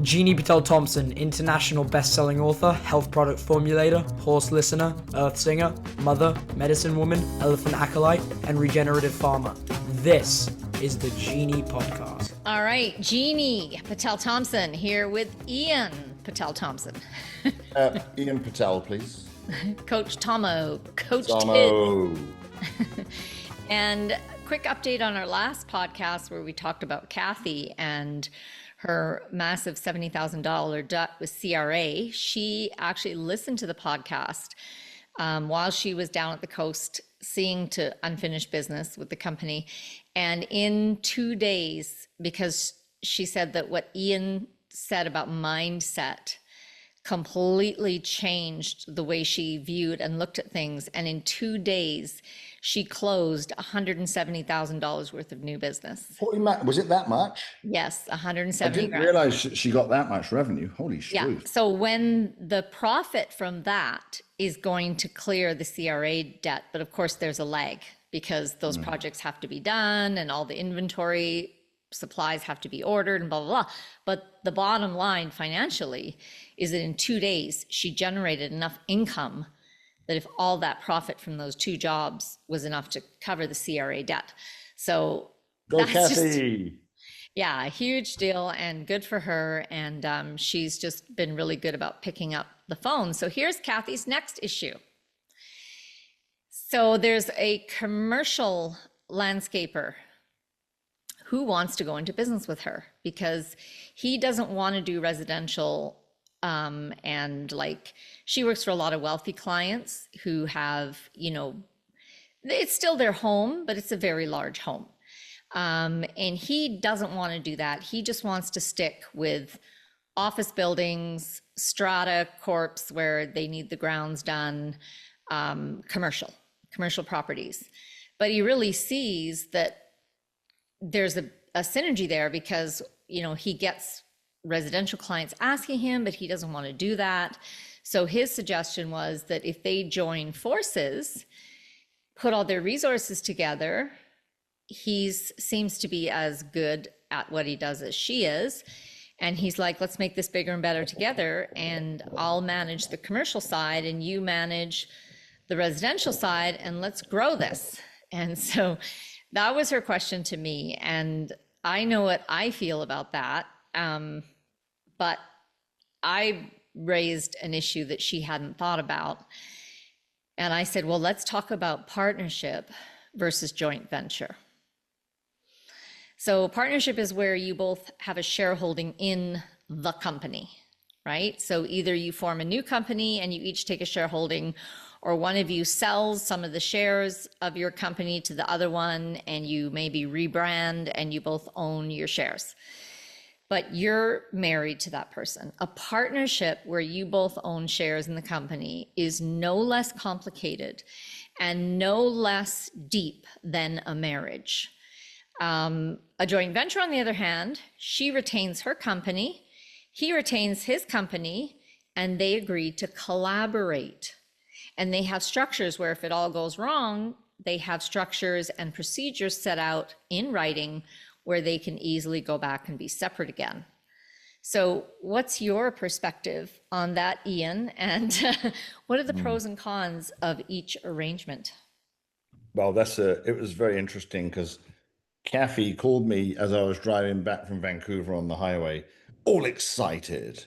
Jini Thompson, international best-selling author, health product formulator, horse listener, earth singer, mother, medicine woman, elephant acolyte, and regenerative farmer. This is the Jini Podcast. All right, Jini Thompson here with Ian Thompson. Ian Patel, please. Coach Tomo, Coach Tomo. And quick update on our last podcast where we talked about Kathy and her massive $70,000 debt with CRA. She actually listened to the podcast while she was down at the coast seeing to unfinished business with the company. And in 2 days, because she said that what Ian said about mindset completely changed the way she viewed and looked at things. And in 2 days, she closed $170,000 worth of new business. Was it that much? Yes, 170. I didn't realize she got that much revenue. Holy shit. Yeah. So when the profit from that is going to clear the CRA debt, but of course there's a lag because those projects have to be done and all the inventory supplies have to be ordered and blah, blah, blah. But the bottom line financially is that in 2 days, she generated enough income that if all that profit from those 2 jobs was enough to cover the CRA debt. So go Kathy. Yeah, a huge deal and good for her. And she's just been really good about picking up the phone. So here's Kathy's next issue. So there's a commercial landscaper who wants to go into business with her because he doesn't want to do residential. And like she works for a lot of wealthy clients who have, it's still their home, but it's a very large home. And he doesn't want to do that. He just wants to stick with office buildings, strata corps where they need the grounds done, commercial properties. But he really sees that there's a synergy there because, he gets residential clients asking him, but he doesn't want to do that. So his suggestion was that if they join forces, put all their resources together, he seems to be as good at what he does as she is. And he's like, let's make this bigger and better together. And I'll manage the commercial side and you manage the residential side and let's grow this. And so that was her question to me. And I know what I feel about that. But I raised an issue that she hadn't thought about. And I said, well, let's talk about partnership versus joint venture. So partnership is where you both have a shareholding in the company, right? So either you form a new company and you each take a shareholding, or one of you sells some of the shares of your company to the other one and you maybe rebrand and you both own your shares. But you're married to that person. A partnership where you both own shares in the company is no less complicated and no less deep than a marriage. A joint venture, on the other hand, she retains her company, he retains his company, and they agree to collaborate. And they have structures where if it all goes wrong, they have structures and procedures set out in writing where they can easily go back and be separate again. So what's your perspective on that, Ian? And what are the pros and cons of each arrangement? Well, it was very interesting because Kathy called me as I was driving back from Vancouver on the highway, all excited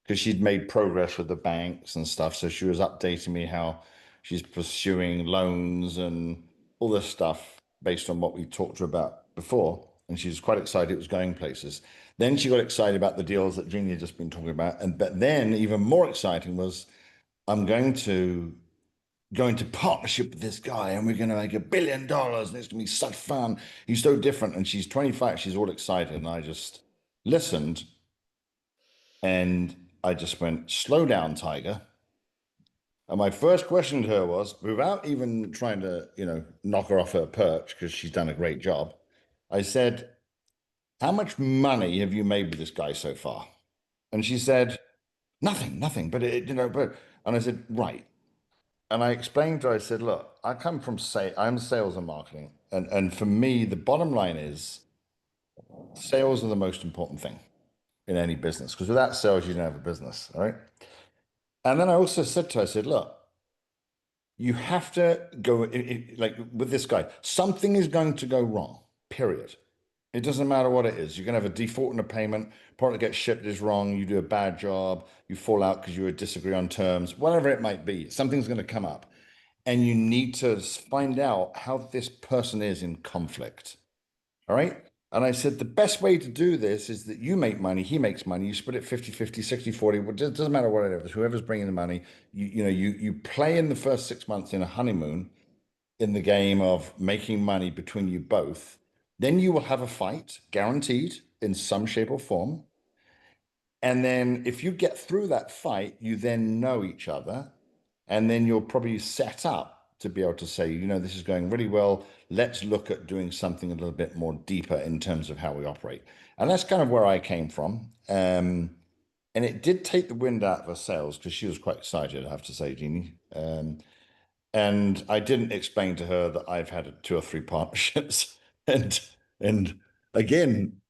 because she'd made progress with the banks and stuff. So she was updating me how she's pursuing loans and all this stuff based on what we talked to her about before. And she was quite excited it was going places. Then she got excited about the deals that Jini had just been talking about. But then even more exciting was I'm going to go into partnership with this guy and we're going to make $1 billion and it's going to be such fun. He's so different. And she's 25. She's all excited. And I just listened and I just went, slow down, Tiger. And my first question to her was, without even trying to, knock her off her perch, because she's done a great job, I said, how much money have you made with this guy so far? And she said, nothing, but and I said, right. And I explained to her, I said, look, I come from I'm sales and marketing. And for me, the bottom line is sales are the most important thing. in any business, because without sales, you don't have a business. All right. And then I also said to her, I said, look, you have to go like with this guy, something is going to go wrong, period. It doesn't matter what it is. You're going to have a default in a payment, product gets shipped is wrong, you do a bad job, you fall out because you disagree on terms, whatever it might be, something's going to come up. And you need to find out how this person is in conflict. All right. And I said, the best way to do this is that you make money, he makes money, you split it 50-50, 60-40, it doesn't matter what it is, whoever's bringing the money, you play in the first 6 months in a honeymoon in the game of making money between you both. Then you will have a fight, guaranteed, in some shape or form. And then if you get through that fight, you then know each other. And then you're probably set up to be able to say, this is going really well. Let's look at doing something a little bit more deeper in terms of how we operate. And that's kind of where I came from. And it did take the wind out of her sails because she was quite excited, I have to say, Jini. And I didn't explain to her that I've had 2 or 3 partnerships. And again,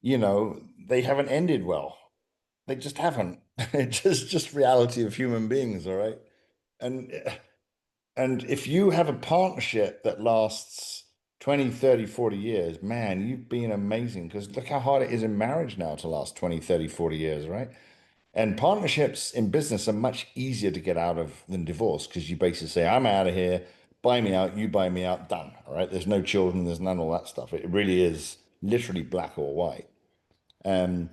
they haven't ended well. They just haven't. It's just reality of human beings, all right? And and if you have a partnership that lasts 20, 30, 40 years, man, you've been amazing, because look how hard it is in marriage now to last 20, 30, 40 years, right? And partnerships in business are much easier to get out of than divorce, because you basically say, I'm out of here, buy me out, you buy me out, done. All right. There's no children, there's none of all that stuff. It really is literally black or white. Um,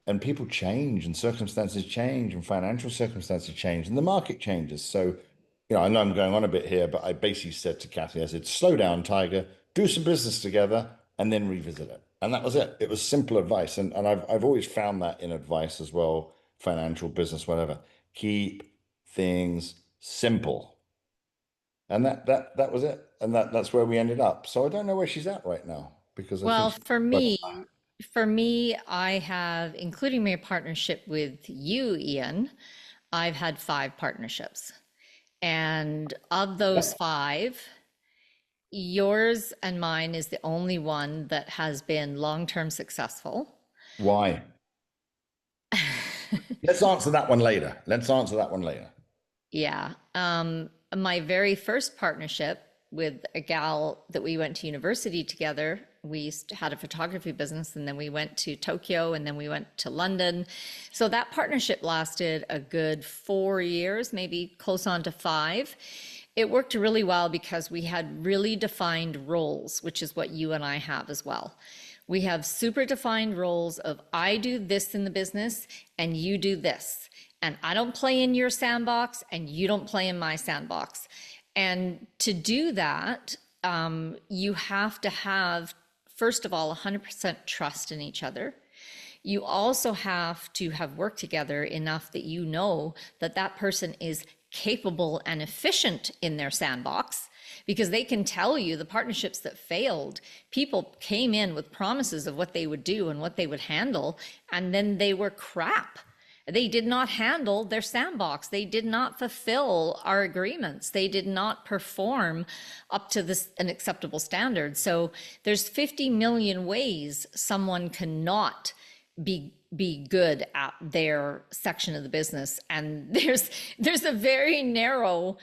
and people change and circumstances change and financial circumstances change and the market changes. So, I know I'm going on a bit here, but I basically said to Kathy, I said, slow down, Tiger, do some business together and then revisit it. And that was it. It was simple advice. And I've always found that in advice as well, financial, business, whatever. Keep things simple. And that was it. And that's where we ended up. So I don't know where she's at right now, because I think Well, she's for me, I have, including my partnership with you, Ian, I've had 5 partnerships. And of those 5, yours and mine is the only one that has been long-term successful. why? Let's answer that one later. Let's answer that one later. Yeah. My very first partnership with a gal that we went to university together, we had a photography business, and then we went to Tokyo, and then we went to London. So that partnership lasted a good 4 years, maybe close on to 5. It worked really well because we had really defined roles, which is what you and I have as well. We have super defined roles of, I do this in the business and you do this. And I don't play in your sandbox and you don't play in my sandbox. And to do that, you have to have, first of all, 100% trust in each other. You also have to have worked together enough that you know that that person is capable and efficient in their sandbox, because they can tell you the partnerships that failed, people came in with promises of what they would do and what they would handle, and then they were crap. They did not handle their sandbox. They did not fulfill our agreements. They did not perform up to an acceptable standard. So there's 50 million ways someone cannot be good at their section of the business. And there's a very narrow,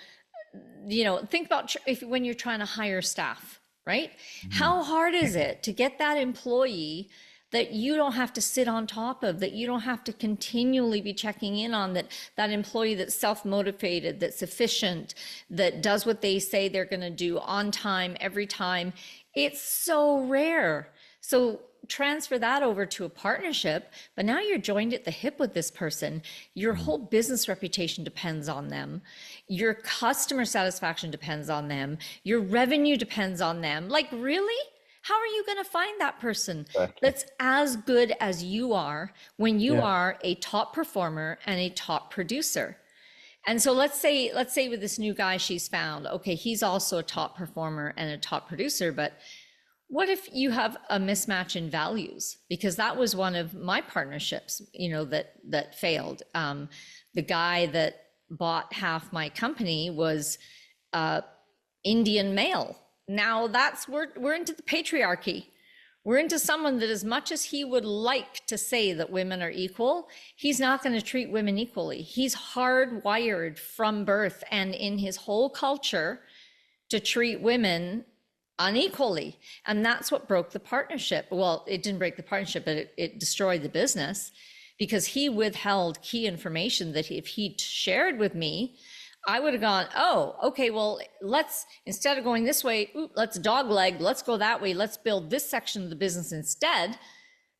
think about when you're trying to hire staff, right? Mm-hmm. How hard is it to get that employee that you don't have to sit on top of, that you don't have to continually be checking in on, that employee that's self-motivated, that's efficient, that does what they say they're going to do on time, every time. It's so rare. So transfer that over to a partnership, but now you're joined at the hip with this person. Your whole business reputation depends on them. Your customer satisfaction depends on them. Your revenue depends on them. Like, really? How are you going to find that person that's as good as you are when you are a top performer and a top producer? And so let's say with this new guy she's found, okay, he's also a top performer and a top producer, but what if you have a mismatch in values? Because that was one of my partnerships, that failed. The guy that bought half my company was Indian male. Now we're into the patriarchy, We're into someone that, as much as he would like to say that women are equal, he's not going to treat women equally. He's hardwired from birth and in his whole culture to treat women unequally. And that's what broke the partnership. Well, it didn't break the partnership, but it destroyed the business, because he withheld key information that if he'd shared with me, I would have gone, oh, okay, well, let's, instead of going this way, let's dogleg, let's go that way, let's build this section of the business instead.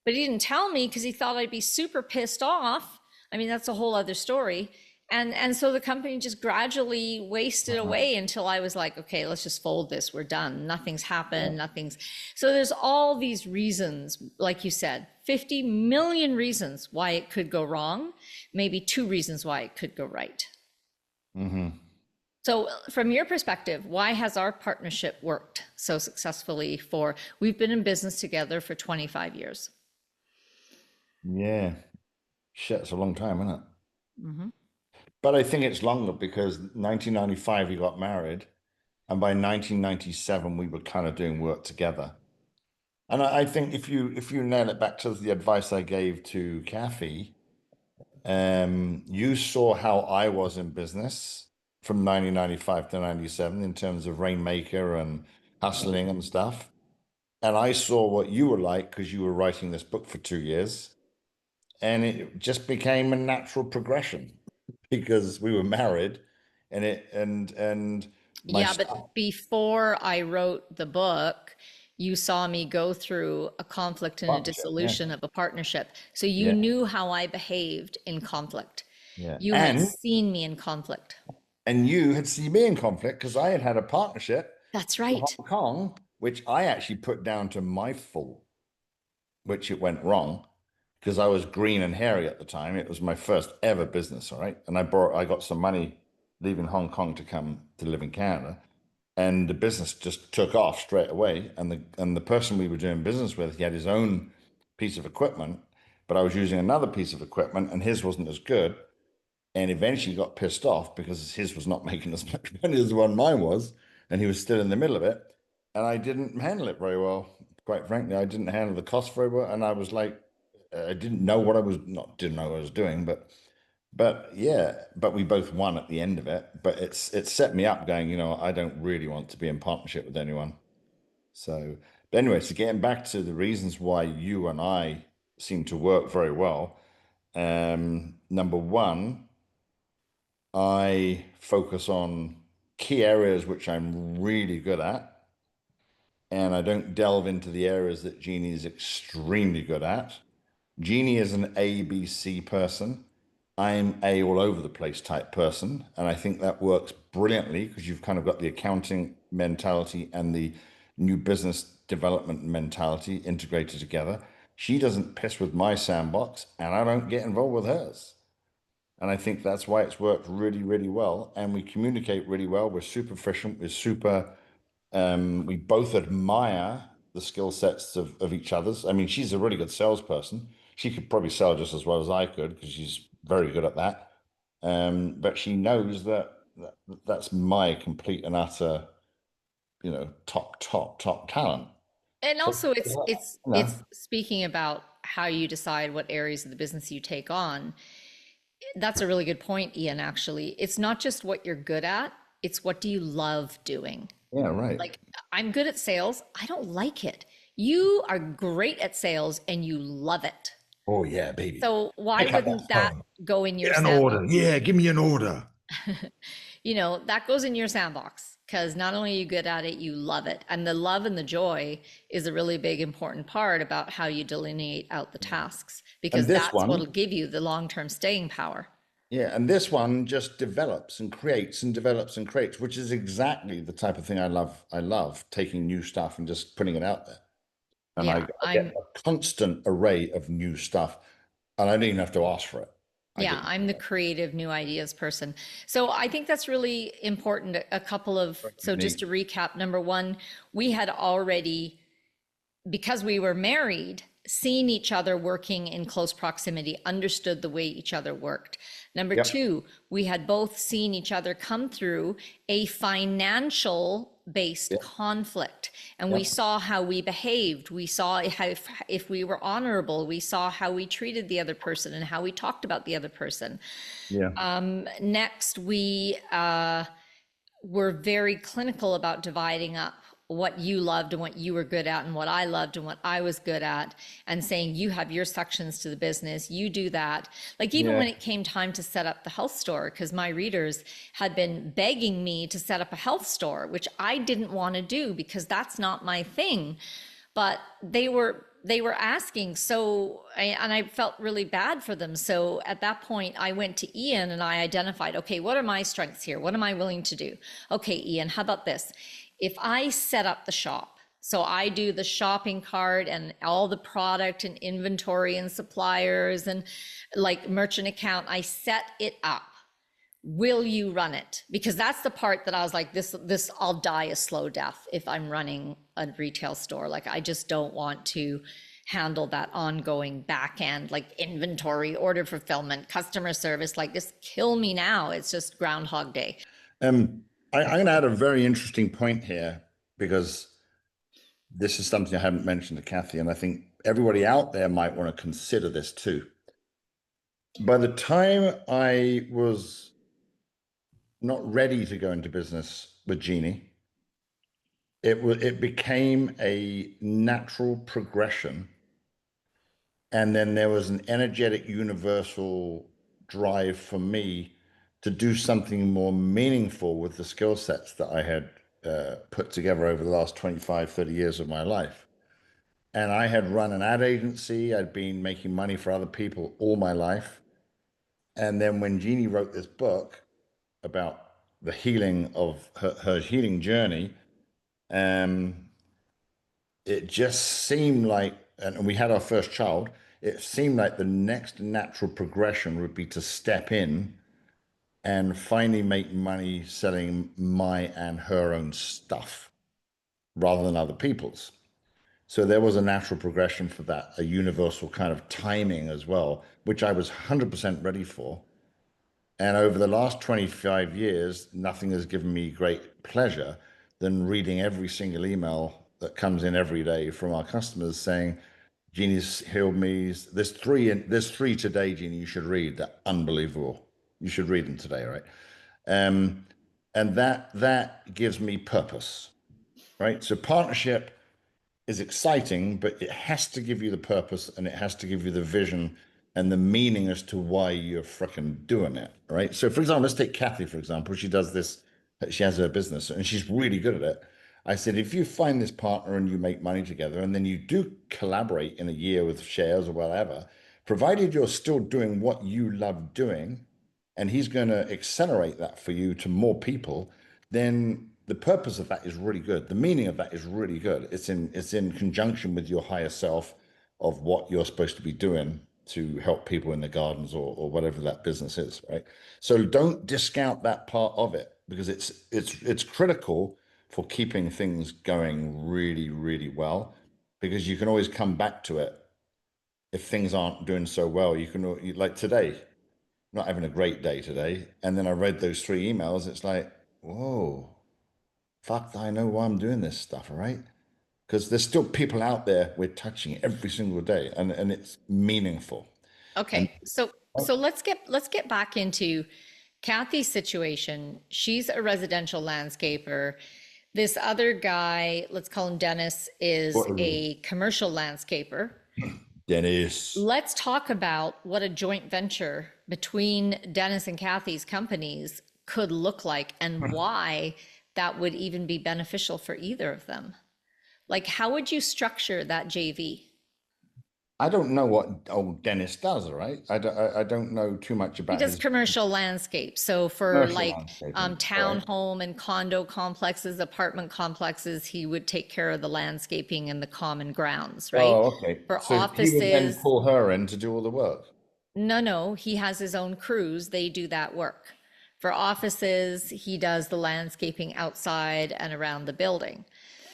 But he didn't tell me because he thought I'd be super pissed off. I mean, that's a whole other story. And so the company just gradually wasted away until I was like, okay, let's just fold this. We're done. Nothing's happened. Nothing's. So there's all these reasons, like you said, 50 million reasons why it could go wrong, maybe 2 reasons why it could go right. Mm-hmm. So from your perspective, why has our partnership worked so successfully we've been in business together for 25 years. Yeah. Shit, it's a long time, isn't it? Mm-hmm. But I think it's longer because 1995 we got married, and by 1997 we were kind of doing work together. And I think if you nail it back to the advice I gave to Kathy, you saw how I was in business from 1995 to 97 in terms of Rainmaker and hustling and stuff. And I saw what you were like because you were writing this book for 2 years. And it just became a natural progression because we were married and my Yeah, stuff. but before I wrote the book, you saw me go through a conflict and a Partnership, yeah. dissolution of a partnership. So you Yeah. knew how I behaved in conflict. Yeah. You had seen me in conflict. And you had seen me in conflict because I had had a partnership That's in right. Hong Kong, which I actually put down to my fault, which it went wrong because I was green and hairy at the time. It was my first ever business, all right? And I got some money leaving Hong Kong to come to live in Canada. And the business just took off straight away. And the person we were doing business with, he had his own piece of equipment, but I was using another piece of equipment and his wasn't as good. And eventually got pissed off because his was not making as much money as the one mine was, and he was still in the middle of it. And I didn't handle it very well. Quite frankly, I didn't handle the cost very well, and I was like, I didn't know what I was not didn't know what I was doing, but yeah, but we both won at the end of it. But it set me up going, I don't really want to be in partnership with anyone. So, but anyway, so getting back to the reasons why you and I seem to work very well. Number one, I focus on key areas which I'm really good at, and I don't delve into the areas that Jini is extremely good at. Jini is an ABC person. I'm a all over the place type person, and I think that works brilliantly because you've kind of got the accounting mentality and the new business development mentality integrated together. She doesn't piss with my sandbox, and I don't get involved with hers. And I think that's why it's worked really, really well. And we communicate really well. We're super efficient. We both admire the skill sets of each other's. I mean, she's a really good salesperson. She could probably sell just as well as I could because she's very good at that. But she knows that's my complete and utter, top talent. And So, also you it's speaking about how you decide what areas of the business you take on. That's a really good point, Ian, actually. It's not just what you're good at, it's what do you love doing. yeah, right. Like, I'm good at sales, I don't like it. You are great at sales and you love it. Oh yeah, baby. So why Pick up that wouldn't that phone. go in your Get an sandbox? order. Yeah, give me an order. That goes in your sandbox because not only are you good at it, you love it. And the love and the joy is a really big, important part about how you delineate out the tasks, because And this that's one, what'll give you the long-term staying power. yeah, and this one just develops and creates and develops and creates, which is exactly the type of thing I love. I love taking new stuff and just putting it out there. And I Yeah, get a constant array of new stuff, and I don't even have to ask for it. I yeah, get I'm the creative new ideas person. So I think that's really important. So just unique. to recap, number one, we had already, because we were married, seen each other working in close proximity, understood the way each other worked. Number Yep. two, we had both seen each other come through a financial based Yep. conflict, and we Yep. saw how we behaved. We saw how, if we were honorable, we saw how we treated the other person and how we talked about the other person. Yeah. Next, we were very clinical about dividing up what you loved and what you were good at and what I loved and what I was good at, and saying, you have your sections to the business, you do that. Like even Yeah. when it came time to set up the health store, because my readers had been begging me to set up a health store, which I didn't want to do because that's not my thing. But they were asking, and I felt really bad for them. So at that point, I went to Ian and I identified, okay, what are my strengths here? What am I willing to do? Okay, Ian, how about this? If I set up the shop, so I do the shopping cart and all the product and inventory and suppliers and like merchant account, I set it up. Will you run it? Because that's the part that I was like, this, I'll die a slow death if I'm running a retail store. Like, I just don't want to handle that ongoing back end, like inventory, order fulfillment, customer service. Like, just kill me now. It's just Groundhog Day. I'm going to add a very interesting point here because this is something I haven't mentioned to Kathy, and I think everybody out there might want to consider this too. By the time I was not ready to go into business with Jini, it became a natural progression. And then there was an energetic, universal drive for me to do something more meaningful with the skill sets that I had put together over the last 25, 30 years of my life. And I had run an ad agency. I'd been making money for other people all my life. And then when Jeannie wrote this book about the healing of her healing journey, um, it just seemed like, and we had our first child, it seemed like the next natural progression would be to step in and finally make money selling my and her own stuff rather than other people's. So there was a natural progression for that, a universal kind of timing as well, which I was 100% ready for. And over the last 25 years, nothing has given me great pleasure than reading every single email that comes in every day from our customers saying, Jeannie's healed me. There's three today, Jeannie, you should read. They're unbelievable. You should read them today, right? Um, and that gives me purpose, right? So partnership is exciting, but it has to give you the purpose and it has to give you the vision and the meaning as to why you're freaking doing it, right? So, for example, let's take Kathy, for example. She does this, she has her business and she's really good at it. I said, if you find this partner and you make money together and then you do collaborate in a year with shares or whatever, provided you're still doing what you love doing, and he's going to accelerate that for you to more people, then the purpose of that is really good. The meaning of that is really good. It's in conjunction with your higher self of what you're supposed to be doing to help people in the gardens or whatever that business is, right? So don't discount that part of it because it's critical for keeping things going really, really well, because you can always come back to it if things aren't doing so well. You can, like today, not having a great day today. And then I read those three emails. It's like, whoa, fuck, I know why I'm doing this stuff, all right? Because there's still people out there we're touching every single day, and it's meaningful. And Okay, so let's get back into Kathy's situation. She's a residential landscaper. This other guy, let's call him Dennis, is a commercial landscaper. Dennis, Let's talk about what a joint venture between Dennis and Kathy's companies could look like and why that would even be beneficial for either of them. Like, how would you structure that JV? I don't know what old Dennis does, all right? I don't know too much He about does his commercial landscape. So for commercial like landscaping. All right. townhome and condo complexes, apartment complexes, he would take care of the landscaping and the common grounds, right? Oh, okay. For So he would then offices, pull her in to do all the work. no, he has his own crews. They do that work. For offices, he does the landscaping outside and around the building.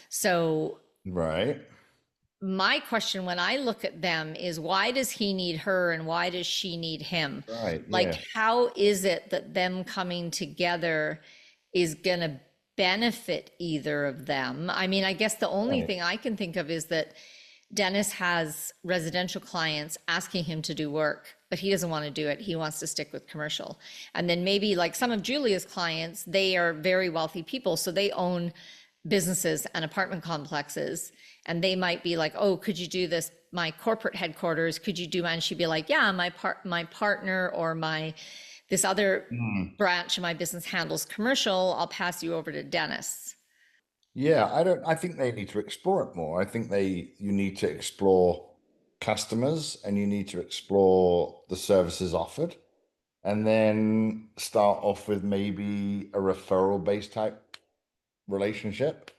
So, Right. my question when I look at them is why does he need her and why does she need him? Right. Like, Yeah. how is it that them coming together is going to benefit either of them? I mean, I guess the only Right. thing I can think of is that Dennis has residential clients asking him to do work, but he doesn't want to do it. He wants to stick with commercial. And then maybe like some of Julia's clients, they are very wealthy people, so they own businesses and apartment complexes. And they might be like, oh, could you do this? My corporate headquarters, could you do? And she'd be like, yeah, my partner or this other Mm. branch of my business handles commercial. I'll pass you over to Dennis. Yeah, I think they need to explore it more. I think you need to explore customers and you need to explore the services offered and then start off with maybe a referral based type relationship.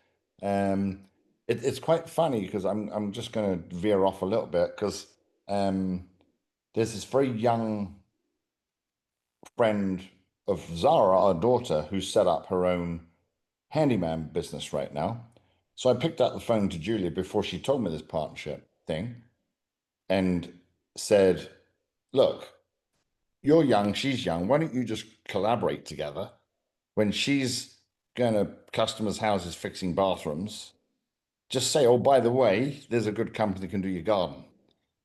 Um, it's quite funny because I'm just going to veer off a little bit because um, there's this very young friend of Zara, our daughter, who set up her own handyman business right now. So I picked up the phone to Julia before she told me this partnership thing and said, look, you're young, she's young. Why don't you just collaborate together? When she's going to customers' houses fixing bathrooms, just say, oh, by the way, there's a good company that can do your garden.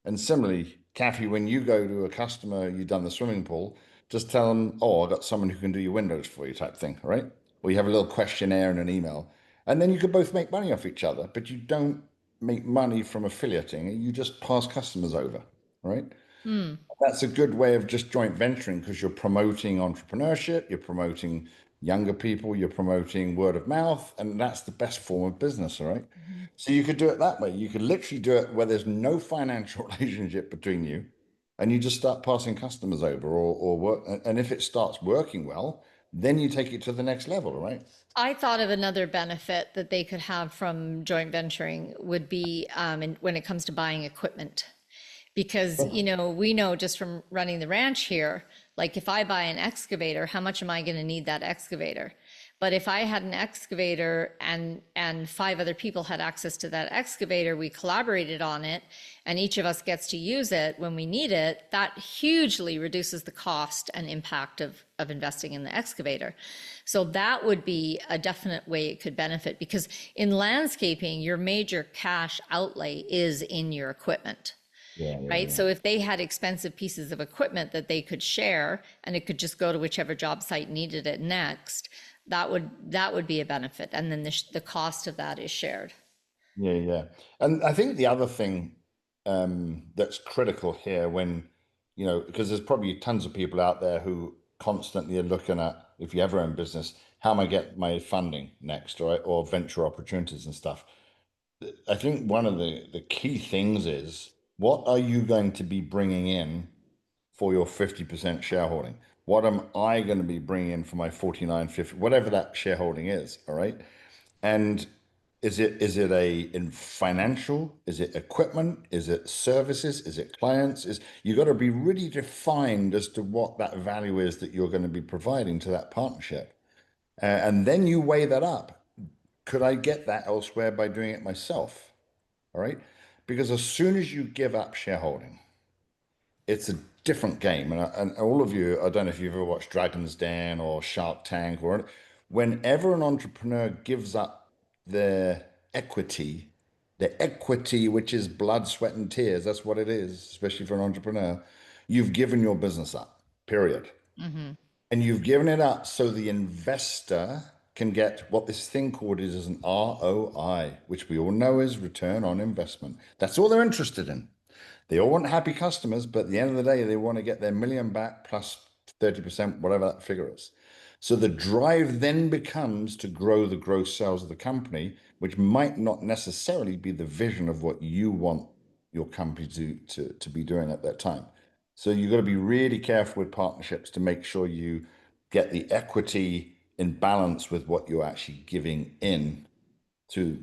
And similarly, Kathy, when you go to a customer, you've done the swimming pool, just tell them, oh, I got someone who can do your windows for you type thing, right? Or you have a little questionnaire in an email. And then you could both make money off each other, but you don't make money from affiliating. You just pass customers over, right? Hmm. That's a good way of just joint venturing because you're promoting entrepreneurship, you're promoting younger people, you're promoting word of mouth, and that's the best form of business, all right? Mhm. So you could do it that way. You could literally do it where there's no financial relationship between you, and you just start passing customers over or work. And if it starts working well, then you take it to the next level, all right? I thought of another benefit that they could have from joint venturing would be when it comes to buying equipment. Because, we know just from running the ranch here, like if I buy an excavator, how much am I going to need that excavator? But if I had an excavator and five other people had access to that excavator, we collaborated on it, and each of us gets to use it when we need it, that hugely reduces the cost and impact of investing in the excavator. So that would be a definite way it could benefit because in landscaping, your major cash outlay is in your equipment. Yeah, yeah, Right. yeah. So if they had expensive pieces of equipment that they could share and it could just go to whichever job site needed it next, that would be a benefit. And then the cost of that is shared. Yeah, yeah. And I think the other thing that's critical here when, because there's probably tons of people out there who constantly are looking at, if you ever own business, how am I get my funding next, right? Or venture opportunities and stuff. I think one of the key things is what are you going to be bringing in for your 50% shareholding? What am I going to be bringing in for my 49, 50, whatever that shareholding is, all right? And is it a in financial? Is it equipment? Is it services? Is it clients? Is you got to be really defined as to what that value is that you're going to be providing to that partnership, and then you weigh that up. Could I get that elsewhere by doing it myself? All right, because as soon as you give up shareholding, it's a different game. And all of you, I don't know if you've ever watched Dragon's Den or Shark Tank, or whenever an entrepreneur gives up their equity, the equity, which is blood, sweat, and tears, that's what it is, especially for an entrepreneur, you've given your business up, period. Hmm. And you've given it up so the investor can get what this thing called is an ROI, which we all know is return on investment. That's all they're interested in. They all want happy customers, but at the end of the day, they want to get their million back plus 30%, whatever that figure is. So the drive then becomes to grow the gross sales of the company, which might not necessarily be the vision of what you want your company to be doing at that time. So you've got to be really careful with partnerships to make sure you get the equity in balance with what you're actually giving in to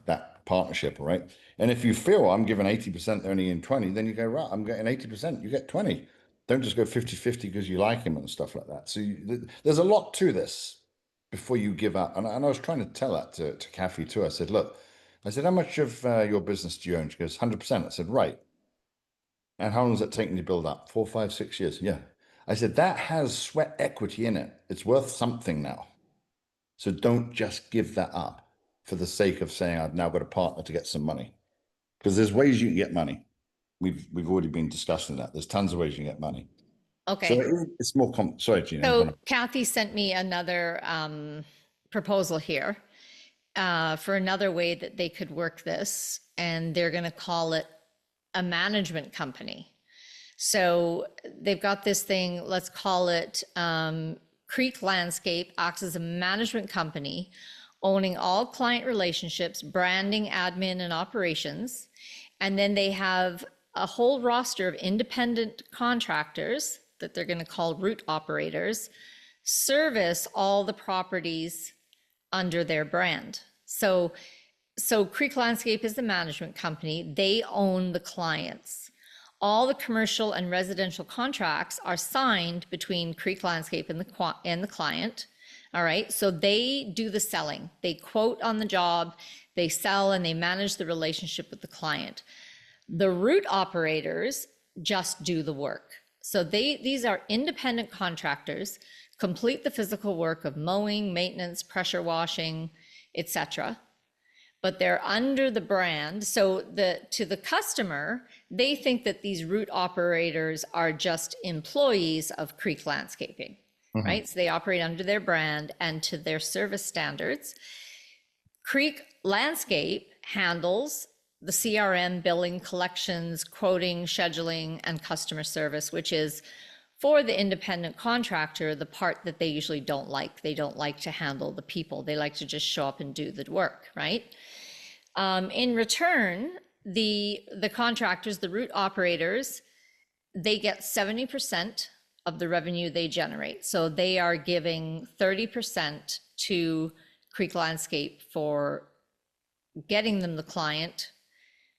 that partnership, right? And if you feel I'm giving 80%, they're only in 20, then you go, right, I'm getting 80%, you get 20. Don't just go 50-50 because you like him and stuff like that. So there's a lot to this before you give up. And I was trying to tell that to Kathy too. I said, look, I said, how much of your business do you own? She goes, 100%. I said, right. And how long does it take me to build up? 4, 5, 6 years. Yeah. I said, that has sweat equity in it. It's worth something now. So don't just give that up for the sake of saying, I've now got a partner to get some money. Because there's ways you can get money. We've already been discussing that. There's tons of ways you can get money. So Okay. it's more sorry, Gina. So Kathy sent me another proposal here for another way that they could work this, and they're going to call it a management company. So they've got this thing, let's call it Creek Landscape, acts as a management company, owning all client relationships, branding, admin, and operations. And then they have a whole roster of independent contractors that they're going to call route operators, service all the properties under their brand. So Creek Landscape is the management company. They own the clients. All the commercial and residential contracts are signed between Creek Landscape and the client. All right. So they do the selling. They quote on the job, they sell, and they manage the relationship with the client. The route operators just do the work. So these are independent contractors, complete the physical work of mowing, maintenance, pressure washing, etc. But they're under the brand. So to the customer, they think that these route operators are just employees of Creek Landscaping, right? So they operate under their brand and to their service standards. Creek Landscape handles the CRM, billing, collections, quoting, scheduling, and customer service, which is for the independent contractor, the part that they usually don't like. They don't like to handle the people. They like to just show up and do the work, right? In return, the contractors, the route operators, they get 70% of the revenue they generate. So they are giving 30% to Creek Landscape for getting them the client,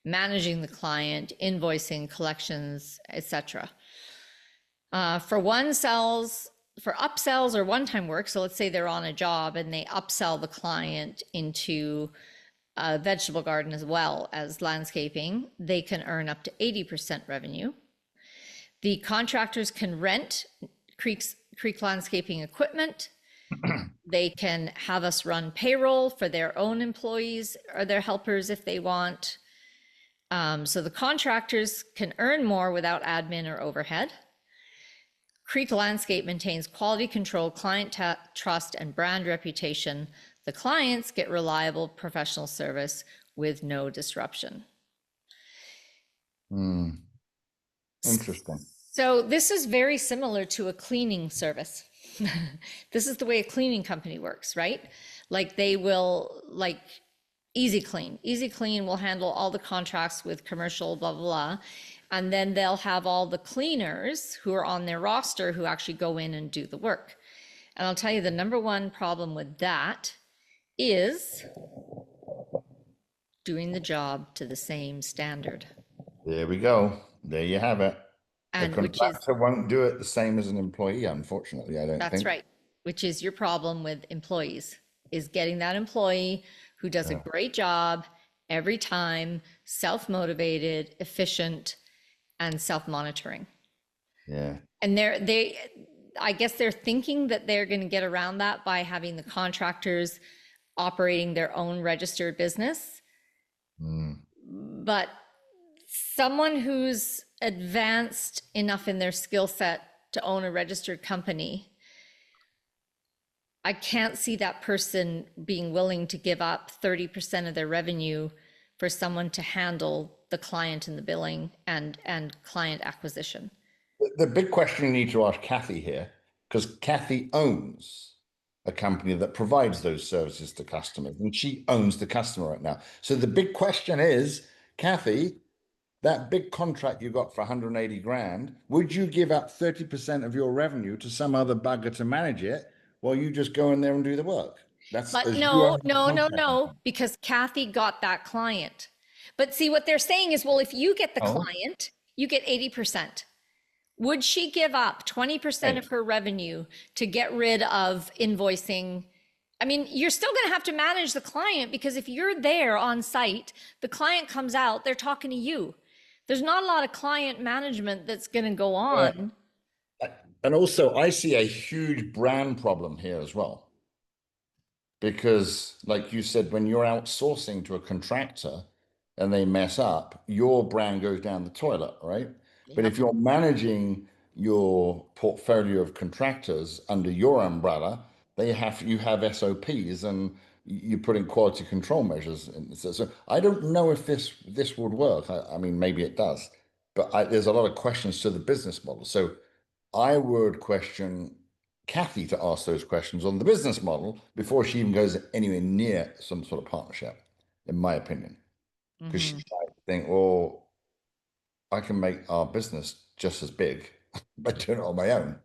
managing the client, invoicing, collections, etc. For upsells or one-time work, so let's say they're on a job and they upsell the client into a vegetable garden as well as landscaping, they can earn up to 80% revenue. The contractors can rent Creek Landscaping equipment. They can have us run payroll for their own employees or their helpers if they want. So the contractors can earn more without admin or overhead. Creek Landscape maintains quality control, client trust, and brand reputation. The clients get reliable professional service with no disruption. Interesting. So this is very similar to a cleaning service. This is the way a cleaning company works, right? Like they will, like Easy Clean. Easy Clean will handle all the contracts with commercial, blah, blah, blah. And then they'll have all the cleaners who are on their roster who actually go in and do the work. And I'll tell you the number one problem with that is doing the job to the same standard. There we go. There you have it. And the contractor won't do it the same as an employee, unfortunately, I don't think. That's right, which is your problem with employees, is getting that employee who does a great job every time, self-motivated, efficient, and self-monitoring. Yeah. And I guess they're thinking that they're going to get around that by having the contractors operating their own registered business. But someone who's advanced enough in their skill set to own a registered company, I can't see that person being willing to give up 30% of their revenue for someone to handle the client and the billing and client acquisition. The big question you need to ask Kathy here, because Kathy owns a company that provides those services to customers, and she owns the customer right now. So the big question is, Kathy, that big contract you got for 180 grand, would you give up 30% of your revenue to some other bugger to manage it while you just go in there and do the work? But no, because Kathy got that client. But see, what they're saying is, well, if you get the client, you get 80%. Would she give up 20% of her revenue to get rid of invoicing, I mean, you're still going to have to manage the client because if you're there on site, the client comes out, they're talking to you. There's not a lot of client management that's going to go Yeah. on. And also, I see a huge brand problem here as well. Because, like you said, when you're outsourcing to a contractor and they mess up, your brand goes down the toilet, right? But Yep. if you're managing your portfolio of contractors under your umbrella, you have SOPs and you put in quality control measures. And so I don't know if this would work. I mean, maybe it does, but there's a lot of questions to the business model. So I would question Kathy to ask those questions on the business model before she even goes anywhere near some sort of partnership, in my opinion. Because she Hmm. might think, well, I can make our business just as big by doing it on my own.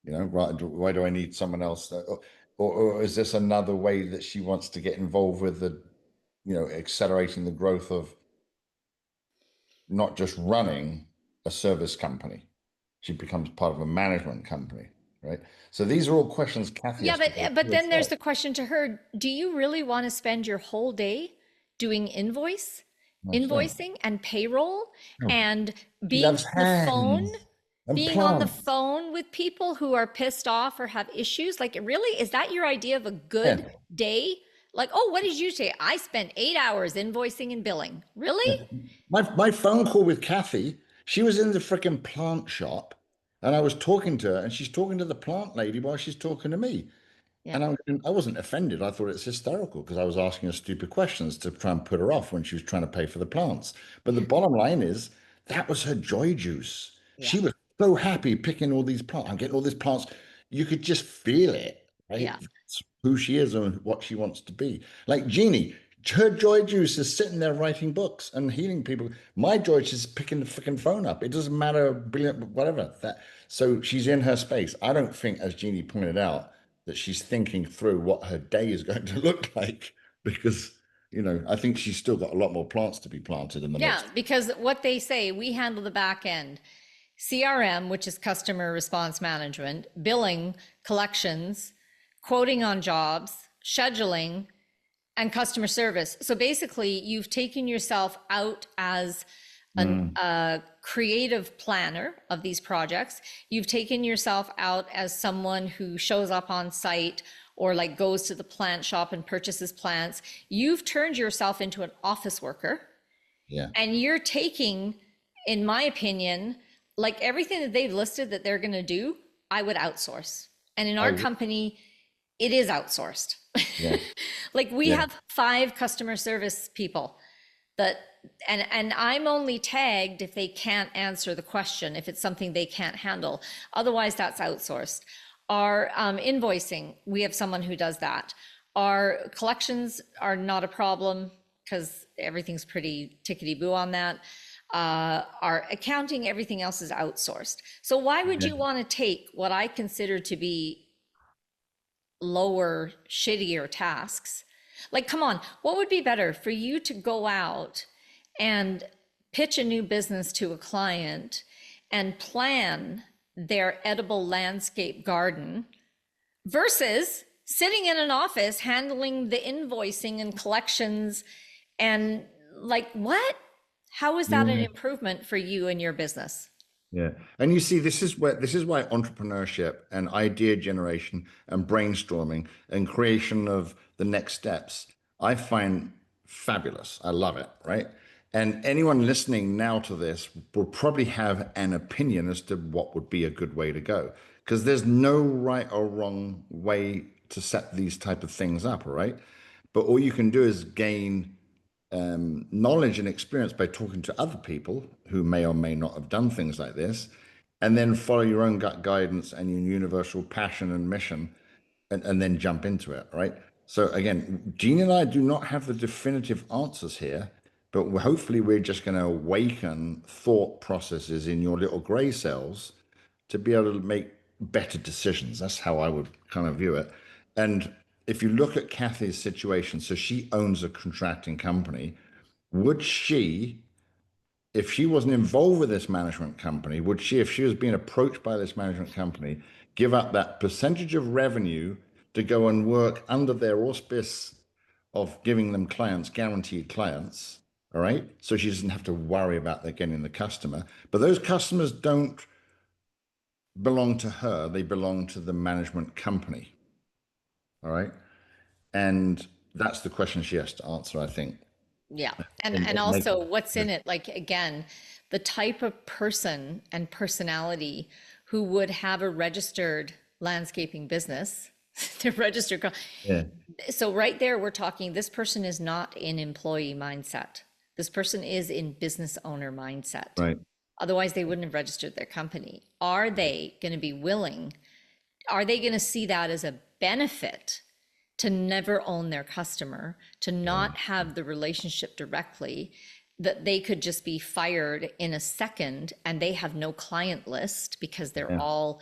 You know, right? Why do I need someone else? Or is this another way that she wants to get involved with accelerating the growth of not just running a service company? She becomes part of a management company, right? So these are all questions Kathy Yeah, has to but go but through then there's herself. the question to her, do you really want to spend your whole day doing That's it. invoicing and payroll No. and She being loves on the phone, hands and being on the plants. phone with people who are pissed off or have issues? Like, really, is that your idea of a good Yeah. day? Like, oh, what did you say? I spent 8 hours invoicing and billing. Yeah. Really? My phone call with Kathy, she was in the freaking plant shop and I was talking to her and she's talking to the plant lady while she's talking to me. Yeah. And I wasn't offended. I thought it's hysterical because I was asking her stupid questions to try and put her off when she was trying to pay for the plants. But the bottom line is that was her joy juice. Yeah. She was so happy picking all these plants. I'm getting all these plants. You could just feel it, right? Yeah. It's who she is and what she wants to be. Like Jeannie, her joy juice is sitting there writing books and healing people. My joy juice is picking the freaking phone up. It doesn't matter, whatever. So she's in her space. I don't think, as Jeannie pointed out, that she's thinking through what her day is going to look like because I think she's still got a lot more plants to be planted in the Yeah, next. because what they say, we handle the back end. CRM, which is customer response management, billing, collections, quoting on jobs, scheduling, and customer service. So basically, you've taken yourself out as Mm, a creative planner of these projects. You've taken yourself out as someone who shows up on site or like goes to the plant shop and purchases plants. You've turned yourself into an office worker yeah. and you're taking, in my opinion, like everything that they've listed that they're going to do, I would outsource. And in I our company, it is outsourced. yeah. Like we Yeah. have 5 customer service people that, and I'm only tagged if they can't answer the question, if it's something they can't handle. Otherwise, that's outsourced. Our invoicing, we have someone who does that. Our collections are not a problem because everything's pretty tickety boo on that. Our accounting, everything else is outsourced. So why would Yeah. you want to take what I consider to be lower, shittier tasks? Like, come on, what would be better for you to go out and pitch a new business to a client and plan their edible landscape garden versus sitting in an office handling the invoicing and collections and like what? How is that an Yeah. improvement for you and your business? Yeah. And you see, this is why entrepreneurship and idea generation and brainstorming and creation of the next steps, I find fabulous. I love it, right? And anyone listening now to this will probably have an opinion as to what would be a good way to go. Because there's no right or wrong way to set these type of things up, all right? But all you can do is gain knowledge and experience by talking to other people who may or may not have done things like this, and then follow your own gut guidance and your universal passion and mission, and then jump into it, right? So again, Gene and I do not have the definitive answers here, but hopefully we're just going to awaken thought processes in your little gray cells to be able to make better decisions. That's how I would kind of view it. And if you look at Kathy's situation, so she owns a contracting company. Would she, if she wasn't involved with this management company, if she was being approached by this management company, give up that percentage of revenue to go and work under their auspice of giving them clients, guaranteed clients. All right. So she doesn't have to worry about getting the customer. But those customers don't belong to her, they belong to the management company. All right. And that's the question she has to answer, I think. Yeah. And And make also what's in it, like again, the type of person and personality who would have a registered landscaping business, they're registered. yeah, So right there, we're talking, this person is not in employee mindset. This person is in business owner mindset. right. Otherwise, they wouldn't have registered their company. Are they going to be willing? Are they going to see that as a benefit to never own their customer, to not have the relationship directly, that they could just be fired in a second and they have no client list because they're Yeah. all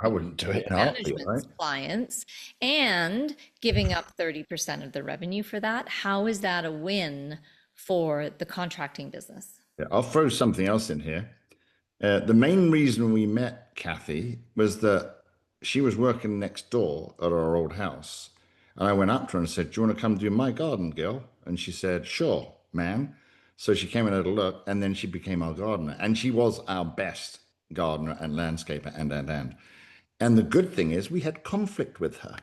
I wouldn't do it in a heartbeat, right? management's clients, and giving up 30% of the revenue for that? How is that a win for the contracting business? Yeah, I'll throw something else in here. The main reason we met Kathy was that she was working next door at our old house. And I went up to her and said, "Do you want to come do my garden, Gil?" And she said, "Sure, man." So she came and had a look, and then she became our gardener. And she was our best gardener and landscaper, and. And the good thing is we had conflict with her.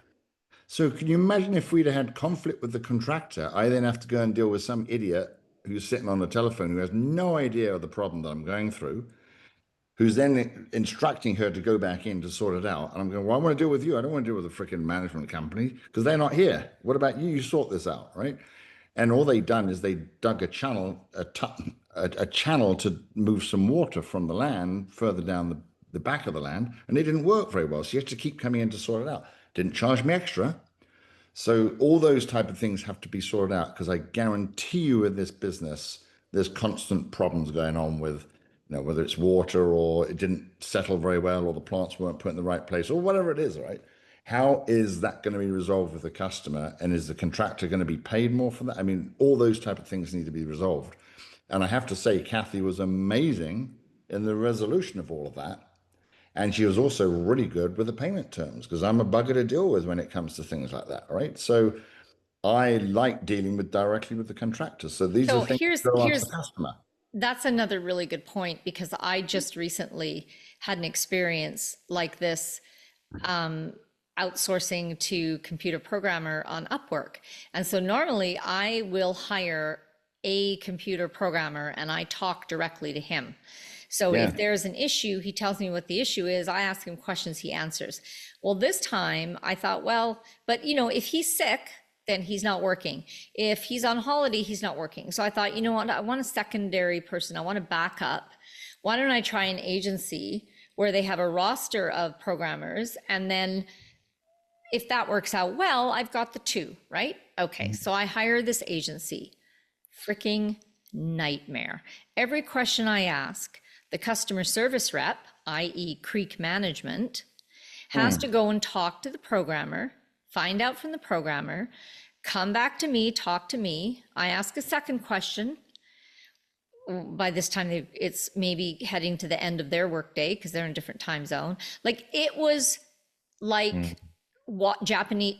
So can you imagine if we'd had conflict with the contractor? I then have to go and deal with some idiot who's sitting on the telephone who has no idea of the problem that I'm going through, who's then instructing her to go back in to sort it out. And I'm going, well, I want to deal with you. I don't want to deal with the freaking management company because they're not here. What about you? You sort this out, right? And all they done is they dug a channel, a channel to move some water from the land further down the back of the land, and it didn't work very well. So you have to keep coming in to sort it out. Didn't charge me extra. So all those type of things have to be sorted out because I guarantee you with this business, there's constant problems going on with, whether it's water or it didn't settle very well or the plants weren't put in the right place or whatever it is, right? How is that going to be resolved with the customer? And is the contractor going to be paid more for that? I mean, all those type of things need to be resolved. And I have to say, Kathy was amazing in the resolution of all of that. And she was also really good with the payment terms because I'm a bugger to deal with when it comes to things like that, right? So I like dealing directly with the contractors. So these are So things here's that go on to the here's customer. that's another really good point, because I just recently had an experience like this, outsourcing to computer programmer on Upwork. And so normally I will hire a computer programmer and I talk directly to him. So Yeah. if there's an issue, he tells me what the issue is. I ask him questions, he answers. Well, this time I thought, well, but if he's sick, then he's not working. If he's on holiday, he's not working. So I thought, you know what? I want a secondary person. I want to back up. Why don't I try an agency where they have a roster of programmers, and then if that works out well, I've got the two, right? Okay, so I hire this agency. Freaking nightmare. Every question I ask, the customer service rep, i.e. Creek Management, has to go and talk to the programmer, find out from the programmer, come back to me, talk to me. I ask a second question. By this time, it's maybe heading to the end of their workday because they're in a different time zone. Like, it was like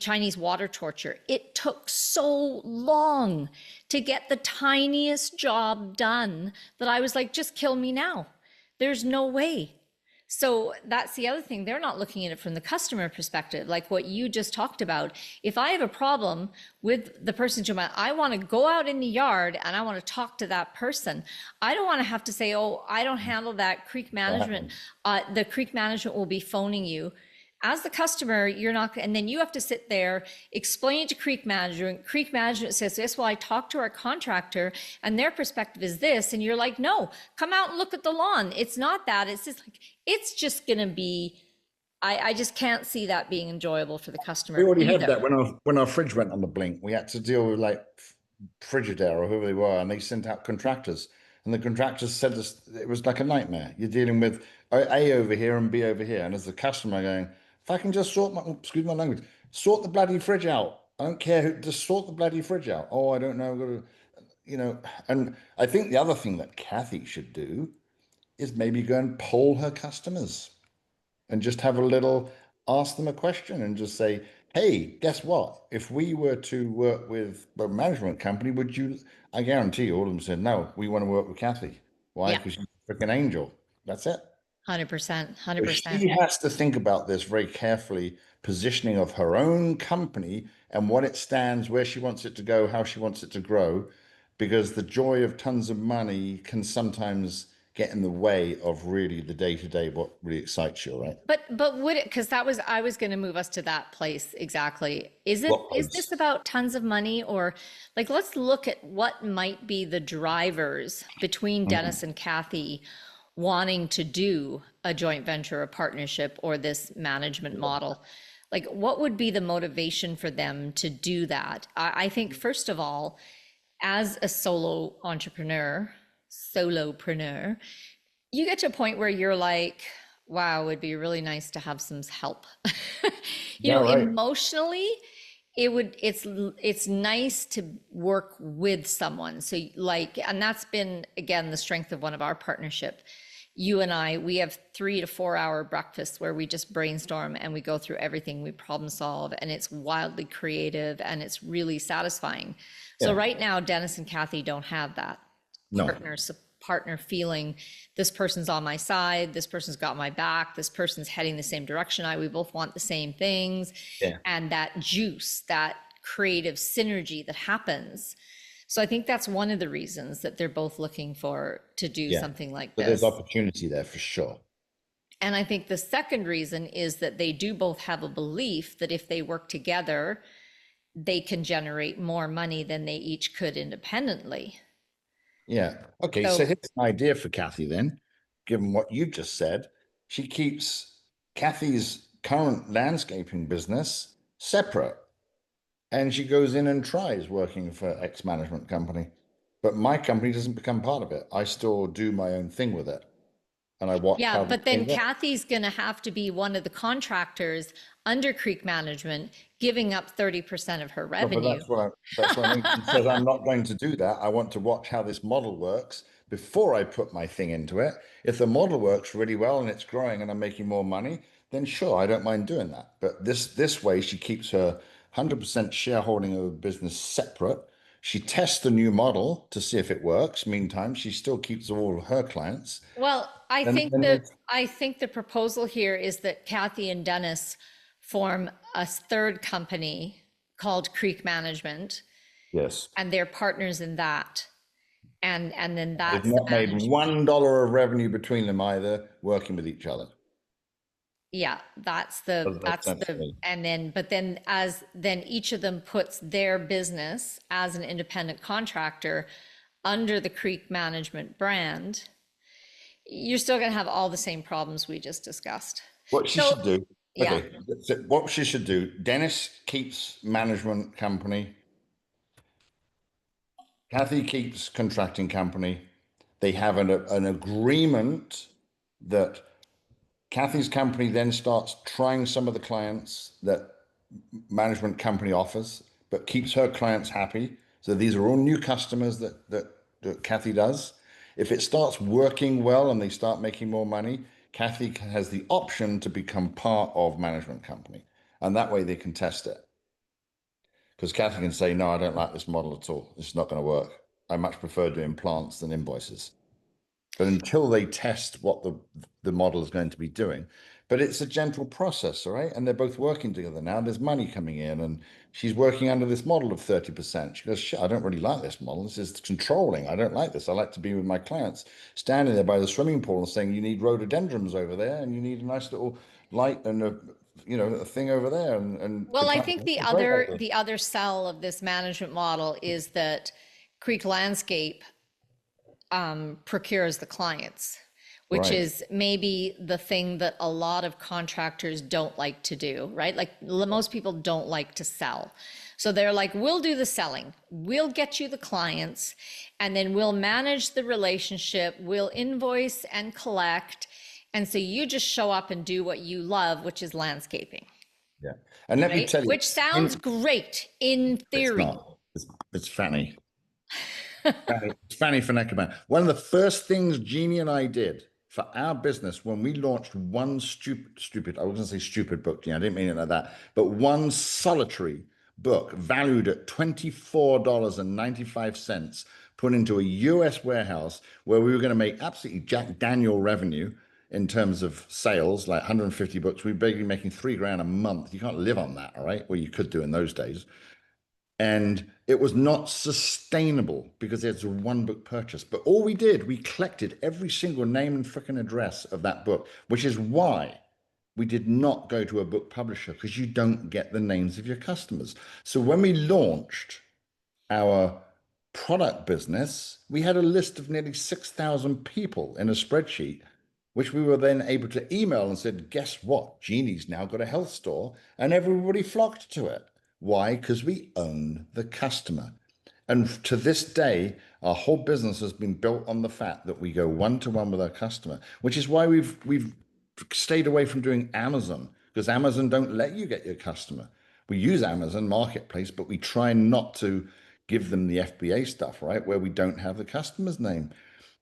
Chinese water torture. It took so long to get the tiniest job done that I was like, just kill me now. There's no way. So that's the other thing. They're not looking at it from the customer perspective, like what you just talked about. If I have a problem with the person, I want to go out in the yard and I want to talk to that person. I don't want to have to say, oh, I don't handle that. Creek Management, the Creek Management will be phoning you. As the customer, you're not, and then you have to sit there, explain it to Creek Management. Creek Management says this, well, I talked to our contractor and their perspective is this. And you're like, no, come out and look at the lawn. It's not that. It's just like, it's just going to be, I just can't see that being enjoyable for the customer. We already either. had that when our fridge went on the blink. We had to deal with like Frigidaire or whoever they were, and they sent out contractors. And the contractors said this, it was like a nightmare. You're dealing with A over here and B over here. And as the customer going, if I can just excuse my language, sort the bloody fridge out. I don't care who, just sort the bloody fridge out. Oh, I don't know. I've got to, and I think the other thing that Kathy should do is maybe go and poll her customers and just have ask them a question and just say, hey, guess what? If we were to work with a management company, would you? I guarantee you, all of them said, no, we want to work with Kathy. Why? Yeah, Because she's a freaking angel. That's it. 100%, So 100%. she has to think about this very carefully, positioning of her own company and what it stands, where she wants it to go, how she wants it to grow, because the joy of tons of money can sometimes get in the way of really the day to day, what really excites you, right? But would it, because that was, I was going to move us to that place exactly. What Is this place? about tons of money, or like, let's look at what might be the drivers between Mhm. Dennis and Kathy wanting to do a joint venture, a partnership, or this management model. Like, what would be the motivation for them to do that? I think, first of all, as a solopreneur, you get to a point where you're like, wow, it would be really nice to have some help. You Yeah, know, right. emotionally, it's nice to work with someone. So like, and that's been again the strength of one of our partnership. You and I, we have 3 to 4 hour breakfasts where we just brainstorm and we go through everything, we problem solve, and it's wildly creative and it's really satisfying. So Yeah. right now, Dennis and Kathy don't have that No. partner feeling, this person's on my side, this person's got my back, this person's heading the same direction we both want the same things, Yeah. and that juice, that creative synergy that happens. So I think that's one of the reasons that they're both looking for to do Yeah. something like But there's this. opportunity there for sure. And I think the second reason is that they do both have a belief that if they work together, they can generate more money than they each could independently. Yeah. Okay. So So here's an idea for Kathy then, given what you just said. She keeps Kathy's current landscaping business separate and she goes in and tries working for X management company. But my company doesn't become part of it. I still do my own thing with it and I watch yeah, how the but then thing works. Kathy's going to have to be one of the contractors under Creek Management, giving up 30% of her Well, but revenue. that's what I mean. She says I'm not going to do that. I want to watch how this model works before I put my thing into it. If the model works really well and it's growing and I'm making more money, then sure, I don't mind doing that. But this way, she keeps her 100% shareholding of the business separate. She tests the new model to see if it works. Meantime, she still keeps all of her clients. Well, And there's, I think the proposal here is that Kathy and Dennis form a third company called Creek Management, yes, and they're partners in that. And then they've that's the not made management. $1 of revenue between them either, working with each other. Yeah, Doesn't make sense to me. and then, but then then each of them puts their business as an independent contractor under the Creek Management brand, you're still going to have all the same problems we just discussed. What she So, should do, yeah. okay, so what she should do, Dennis keeps management company, Kathy keeps contracting company. They have an agreement that Kathy's company then starts trying some of the clients that management company offers, but keeps her clients happy. So these are all new customers that Kathy does. If it starts working well and they start making more money, Kathy has the option to become part of management company, and that way they can test it. Because Kathy can say, "No, I don't like this model at all. It's not going to work. I much prefer doing plants than invoices." But until they test what the model is going to be doing, but it's a gentle process, all right? And they're both working together now. There's money coming in, and she's working under this model of 30%. She goes, "Shit, I don't really like this model. This is controlling. I don't like this. I like to be with my clients, standing there by the swimming pool and saying, you need rhododendrons over there, and you need a nice little light and a thing over there, and the Well, I client, think great idea." the other sell of this management model is that Creek Landscape procures the clients, which Right. is maybe the thing that a lot of contractors don't like to do, right? Like most people don't like to sell. So they're like, we'll do the selling, we'll get you the clients, and then we'll manage the relationship, we'll invoice and collect. And so you just show up and do what you love, which is landscaping, Yeah. And let me right? tell you, Which sounds great in it's theory. not. It's Fanny. Fanny for Neckerman. One of the first things Jeannie and I did for our business, when we launched one stupid, I wasn't say stupid book, I didn't mean it like that, but one solitary book valued at $24.95, put into a US warehouse where we were going to make absolutely Jack Daniel revenue in terms of sales, like 150 books. We were basically making $3 grand a month. You can't live on that, all right? Well, you could do in those days. And it was not sustainable because it's a one book purchase. But all we did, we collected every single name and freaking address of that book, which is why we did not go to a book publisher, because you don't get the names of your customers. So when we launched our product business, we had a list of nearly 6,000 people in a spreadsheet, which we were then able to email and said, guess what? Jini's now got a health store, and everybody flocked to it. Why? Because we own the customer. And to this day, our whole business has been built on the fact that we go one-to-one with our customer, which is why we've stayed away from doing Amazon, because Amazon don't let you get your customer. We use Amazon Marketplace, but we try not to give them the FBA stuff, right? Where we don't have the customer's name.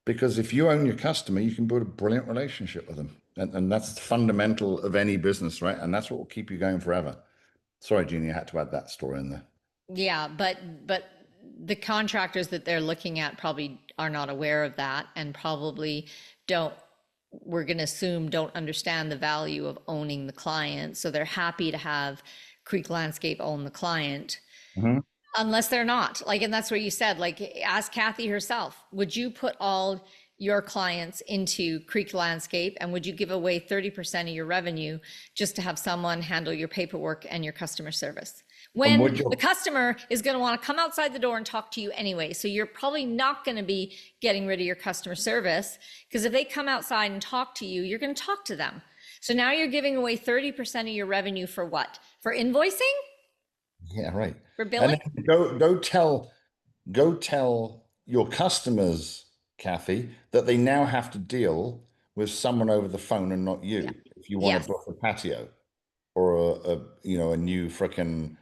Because if you own your customer, you can build a brilliant relationship with them. And that's fundamental of any business, right? And that's what will keep you going forever. Sorry, Jeannie, I had to add that story in there. Yeah, but the contractors that they're looking at probably are not aware of that, and probably don't, we're going to assume, don't understand the value of owning the client. So they're happy to have Creek Landscape own the client, unless they're not. Like, and that's what you said, like, ask Kathy herself, would you put all your clients into Creek Landscape, and would you give away 30% of your revenue just to have someone handle your paperwork and your customer service, And when would you? the customer is going to want to come outside the door and talk to you anyway? So you're probably not going to be getting rid of your customer service, because if they come outside and talk to you, you're going to talk to them. So now you're giving away 30% of your revenue for what? For invoicing? Yeah, right. For And billing? then go tell your customers, Kathy, that they now have to deal with someone over the phone and not Yeah. you if you want to Yes. book a patio or a new frickin'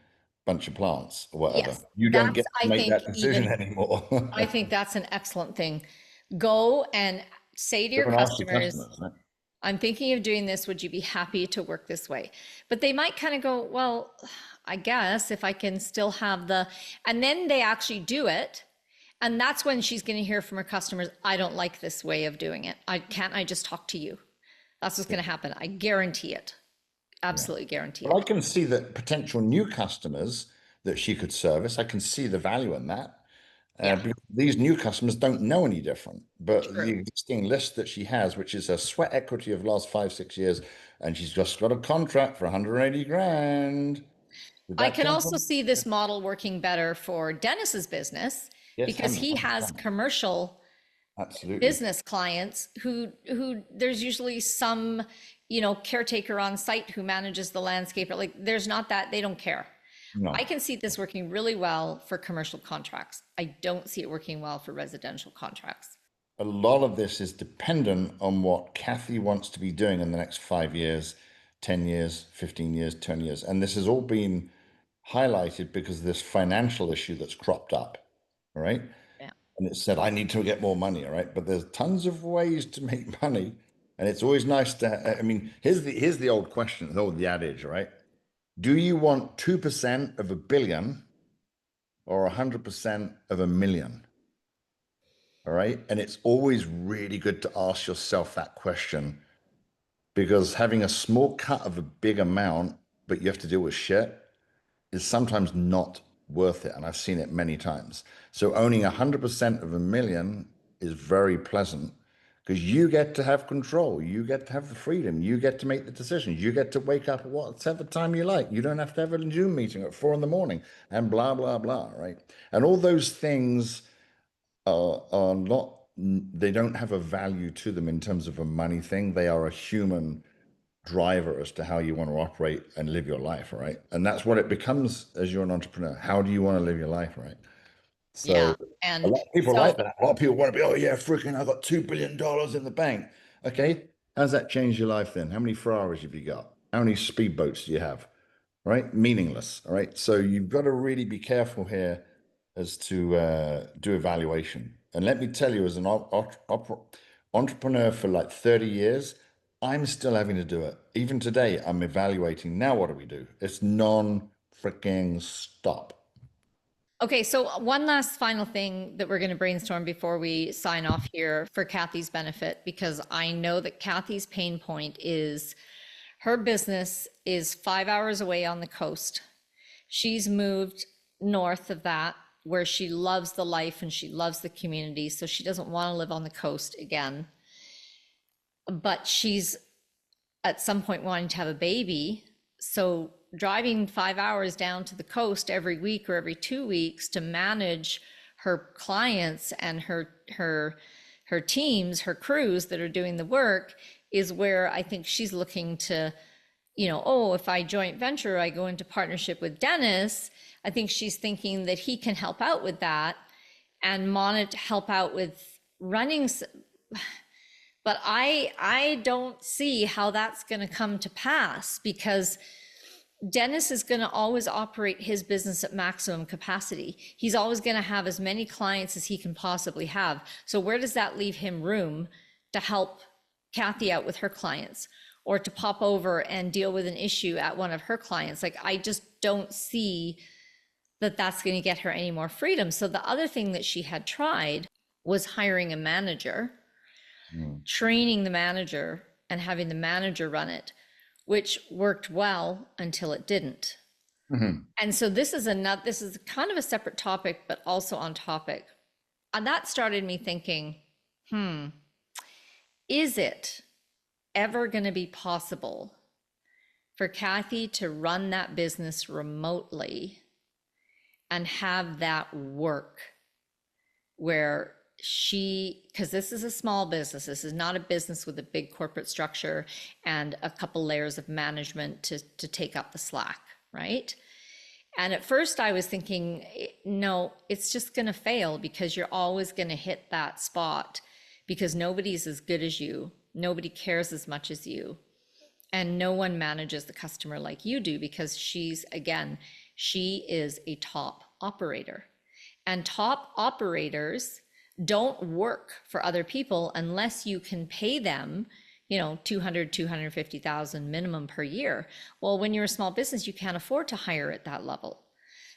bunch of plants or whatever. Yes. You don't That's, get to I make think, that decision even, anymore. I think that's an excellent thing. Go and say to your Don't ask your customers, customers, right? I'm thinking of doing this. Would you be happy to work this way? But they might kind of go, well, I guess if I can still have the, and then they actually do it. And that's when she's going to hear from her customers, I don't like this way of doing it. I just talk to you? That's what's going to happen. I guarantee it. Yeah. Absolutely guarantee But I it. can see that potential new customers that she could service, I can see the value in that. Yeah, Because these new customers don't know any different. But the true. existing list that she has, which is a sweat equity of the last 5, 6 years, and she's just got a contract for 180 grand. Did I that can come also from? see this model working better for Dennis's business, Yes, because he 100%. has commercial Absolutely. business clients who there's usually some, caretaker on site who manages the landscape. Like, there's not that, they don't care. I No. can see this working really well for commercial contracts. I don't see it working well for residential contracts. A lot of this is dependent on what Kathy wants to be doing in the next 5 years, 10 years, 15 years, 20 years. And this has all been highlighted because of this financial issue that's cropped up. All right. Yeah. And it said, I need to get more money. All right. But there's tons of ways to make money. And it's always nice to, I mean, here's the old question, the adage, right? Do you want 2% of a billion or 100% of a million? All right. And it's always really good to ask yourself that question, because having a small cut of a big amount, but you have to deal with shit, is sometimes not worth it. And I've seen it many times. So owning 100% of a million is very pleasant, because you get to have control. You get to have the freedom. You get to make the decisions. You get to wake up at whatever time you like. You don't have to have a Zoom meeting at 4 in the morning and blah, blah, blah. Right. And all those things are not, they don't have a value to them in terms of a money thing. They are a human driver as to how you want to operate and live your life, right? And that's what it becomes as you're an entrepreneur. How do you want to live your life, right? Yeah. So a And lot of people so like that. A lot of people want to be, oh yeah, freaking, I got $2 billion in the bank. Okay, how's that changed your life then? How many Ferraris have you got? How many speedboats do you have? Right? Meaningless. All right. So you've got to really be careful here as to do evaluation. And let me tell you, as an entrepreneur for like 30 years. I'm still having to do it. Even today, I'm evaluating. Now, what do we do? It's non-freaking stop. Okay, so one last final thing that we're going to brainstorm before we sign off here for Kathy's benefit, because I know that Kathy's pain point is her business is 5 hours away on the coast. She's moved north of that where she loves the life and she loves the community, so she doesn't want to live on the coast again. But she's at some point wanting to have a baby. So driving 5 hours down to the coast every week or every 2 weeks to manage her clients and her teams, her crews that are doing the work is where I think she's looking to, oh, if I joint venture, I go into partnership with Dennis. I think she's thinking that he can help out with that and help out with running. But I don't see how that's going to come to pass, because Dennis is going to always operate his business at maximum capacity. He's always going to have as many clients as he can possibly have. So where does that leave him room to help Kathy out with her clients, or to pop over and deal with an issue at one of her clients? Like, I just don't see that that's going to get her any more freedom. So the other thing that she had tried was hiring a manager, training the manager and having the manager run it, which worked well until it didn't. And so this is kind of a separate topic, but also on topic. And that started me thinking, is it ever going to be possible for Kathy to run that business remotely and have that work where because this is a small business, this is not a business with a big corporate structure and a couple layers of management to take up the slack, right? And at first I was thinking, no, it's just going to fail, because you're always going to hit that spot, because nobody's as good as you, nobody cares as much as you, and no one manages the customer like you do, because she is a top operator, and top operators don't work for other people unless you can pay them, 250,000 minimum per year. Well, when you're a small business, you can't afford to hire at that level.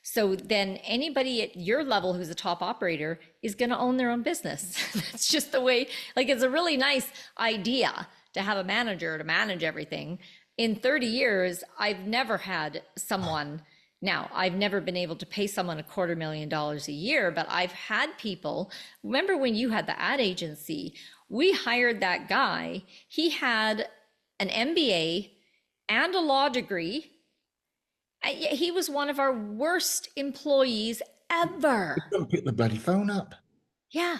So then anybody at your level who's a top operator is going to own their own business. That's just the way, like, it's a really nice idea to have a manager to manage everything. In 30 years, I've never had someone. Now, I've never been able to pay someone $250,000 a year, but I've had people. Remember when you had the ad agency? We hired that guy. He had an MBA and a law degree. He was one of our worst employees ever. Don't pick the bloody phone up. Yeah.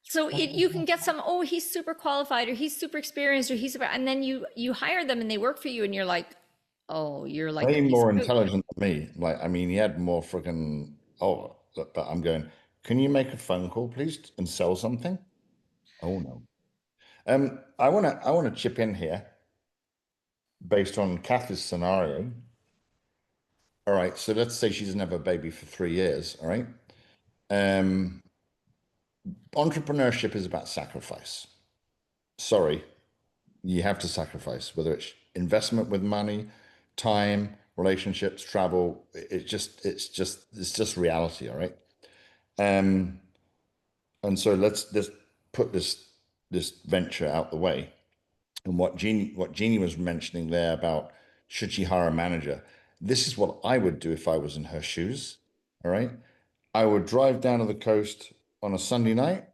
So you can get some, he's super qualified, or he's super experienced, or and then you hire them and they work for you, and you're like, oh, you're like Way more intelligent than me. Like, I mean, he had more freaking. Oh, but I'm going. Can you make a phone call, please, and sell something? Oh no. I wanna chip in here based on Kathy's scenario. All right, so let's say she doesn't have a baby for 3 years. All right. Entrepreneurship is about sacrifice. Sorry, you have to sacrifice, whether it's investment with money, time, relationships, travel. It's just reality. All right. And so let's put this venture out the way. And what Jeannie was mentioning there about, should she hire a manager? This is what I would do if I was in her shoes. All right. I would drive down to the coast on a Sunday night.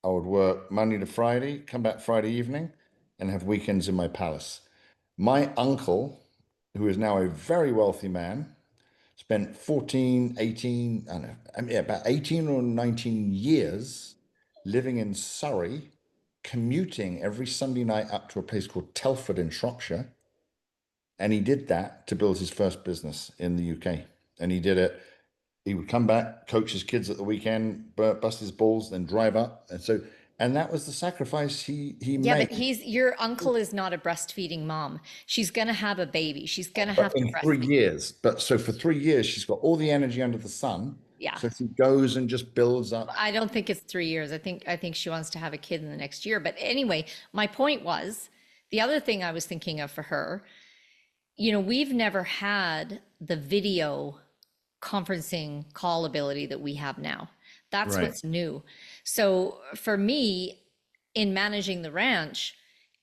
I would work Monday to Friday, come back Friday evening, and have weekends in my palace. My uncle, who is now a very wealthy man, spent 14, 18, I don't know, I mean, about 18 or 19 years living in Surrey, commuting every Sunday night up to a place called Telford in Shropshire. And he did that to build his first business in the UK. And he did it. He would come back, coach his kids at the weekend, bust his balls, then drive up. And that was the sacrifice he Yeah, made. but your uncle is not a breastfeeding mom. She's going to have a baby. She's going to have to in breastfeed. 3 years. But so for 3 years, she's got all the energy under the sun. Yeah. So she goes and just builds up. I don't think it's 3 years. I think she wants to have a kid in the next year. But anyway, my point was the other thing I was thinking of for her, we've never had the video conferencing call ability that we have now. That's Right. what's new. So for me, in managing the ranch,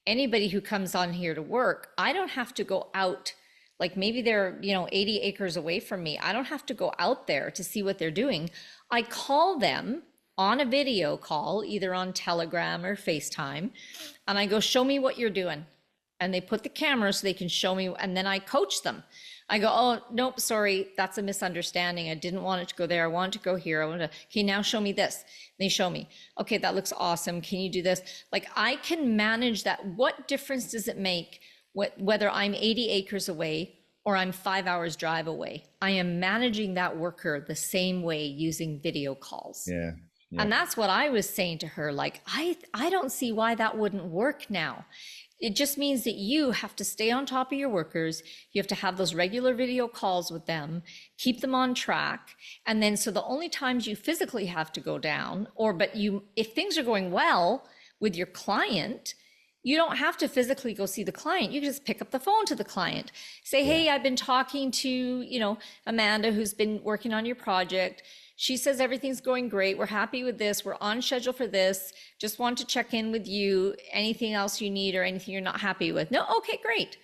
anybody who comes on here to work, I don't have to go out. Like maybe they're, 80 acres away from me. I don't have to go out there to see what they're doing. I call them on a video call, either on Telegram or FaceTime, and I go, show me what you're doing. And they put the camera so they can show me, and then I coach them. I go, oh, nope, sorry, that's a misunderstanding. I didn't want it to go there. I want it to go here. I want to, okay, now show me this. They show me, okay, that looks awesome. Can you do this? Like I can manage that. What difference does it make whether I'm 80 acres away or I'm 5 hours drive away? I am managing that worker the same way using video calls. Yeah. Yeah. And that's what I was saying to her. Like, I don't see why that wouldn't work now. It just means that you have to stay on top of your workers. You have to have those regular video calls with them, keep them on track. And then, so the only times you physically have to go down, if things are going well with your client, you don't have to physically go see the client. You can just pick up the phone to the client. Say, hey, I've been talking to, Amanda, who's been working on your project. She says everything's going great. We're happy with this. We're on schedule for this. Just want to check in with you. Anything else you need or anything you're not happy with? No? Okay, great.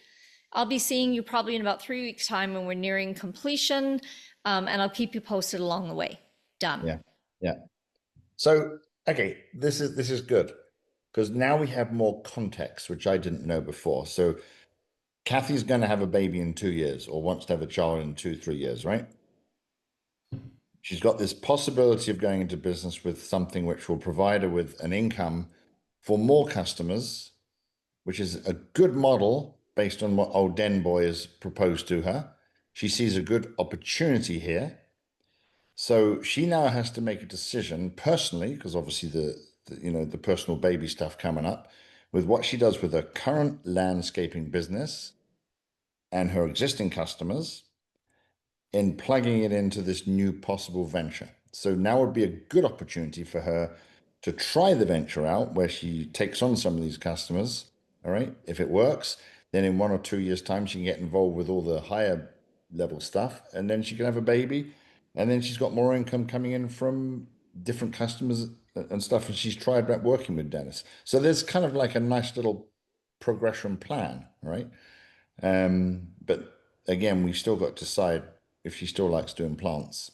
I'll be seeing you probably in about 3 weeks' time when we're nearing completion, and I'll keep you posted along the way. Done. Yeah. Yeah. So, okay, this is good because now we have more context, which I didn't know before. So Kathy's going to have a baby in 2 years or wants to have a child in 2-3 years, right? She's got this possibility of going into business with something which will provide her with an income for more customers, which is a good model based on what old Den Boy has proposed to her. She sees a good opportunity here. So she now has to make a decision personally, because obviously the personal baby stuff coming up, with what she does with her current landscaping business and her existing customers in plugging it into this new possible venture. So now would be a good opportunity for her to try the venture out where she takes on some of these customers. All right. If it works, then in 1 or 2 years' time, she can get involved with all the higher level stuff and then she can have a baby. And then she's got more income coming in from different customers and stuff. And she's tried that working with Dennis. So there's kind of like a nice little progression plan, right? But again, we still got to decide if she still likes doing plants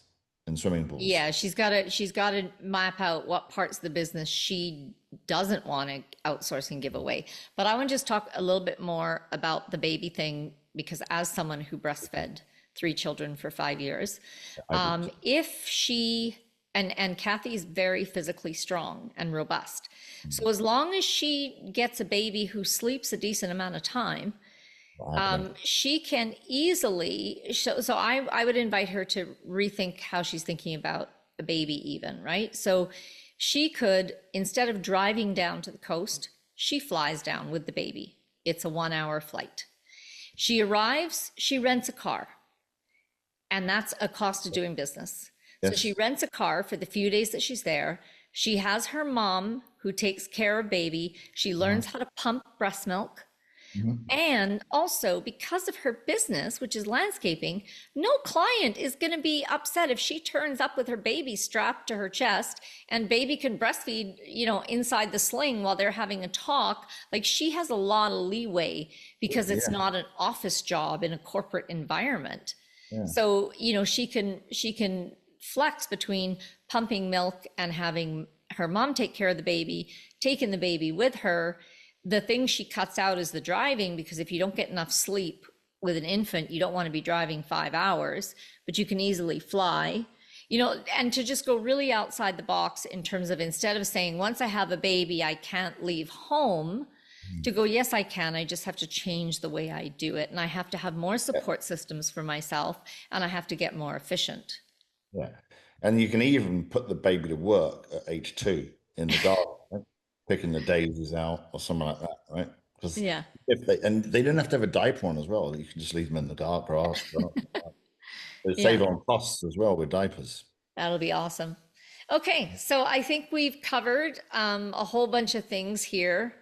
and swimming pools. Yeah, she's got to map out what parts of the business she doesn't want to outsource and give away. But I want to just talk a little bit more about the baby thing because as someone who breastfed 3 children for 5 years, if she and Kathy's very physically strong and robust. So as long as she gets a baby who sleeps a decent amount of time, she can easily, so I would invite her to rethink how she's thinking about a baby even, right? So she could, instead of driving down to the coast, she flies down with the baby. It's a 1-hour flight. She arrives, she rents a car, and that's a cost of doing business. So she rents a car for the few days that she's there. She has her mom who takes care of baby. She learns how to pump breast milk. And also because of her business, which is landscaping, no client is going to be upset if she turns up with her baby strapped to her chest and baby can breastfeed, inside the sling while they're having a talk. Like she has a lot of leeway because it's not an office job in a corporate environment. So, she can flex between pumping milk and having her mom take care of the baby, taking the baby with her. The thing she cuts out is the driving, because if you don't get enough sleep with an infant, you don't want to be driving 5 hours, but you can easily fly, and to just go really outside the box in terms of, instead of saying, once I have a baby, I can't leave home, to go, yes, I can. I just have to change the way I do it. And I have to have more support systems for myself, and I have to get more efficient. Yeah. And you can even put the baby to work at age 2 in the garden, right? Picking the daisies out or something like that, right? Because they don't have to have a diaper on as well. You can just leave them in the dark grass. They save on costs as well with diapers. That'll be awesome. Okay, so I think we've covered a whole bunch of things here.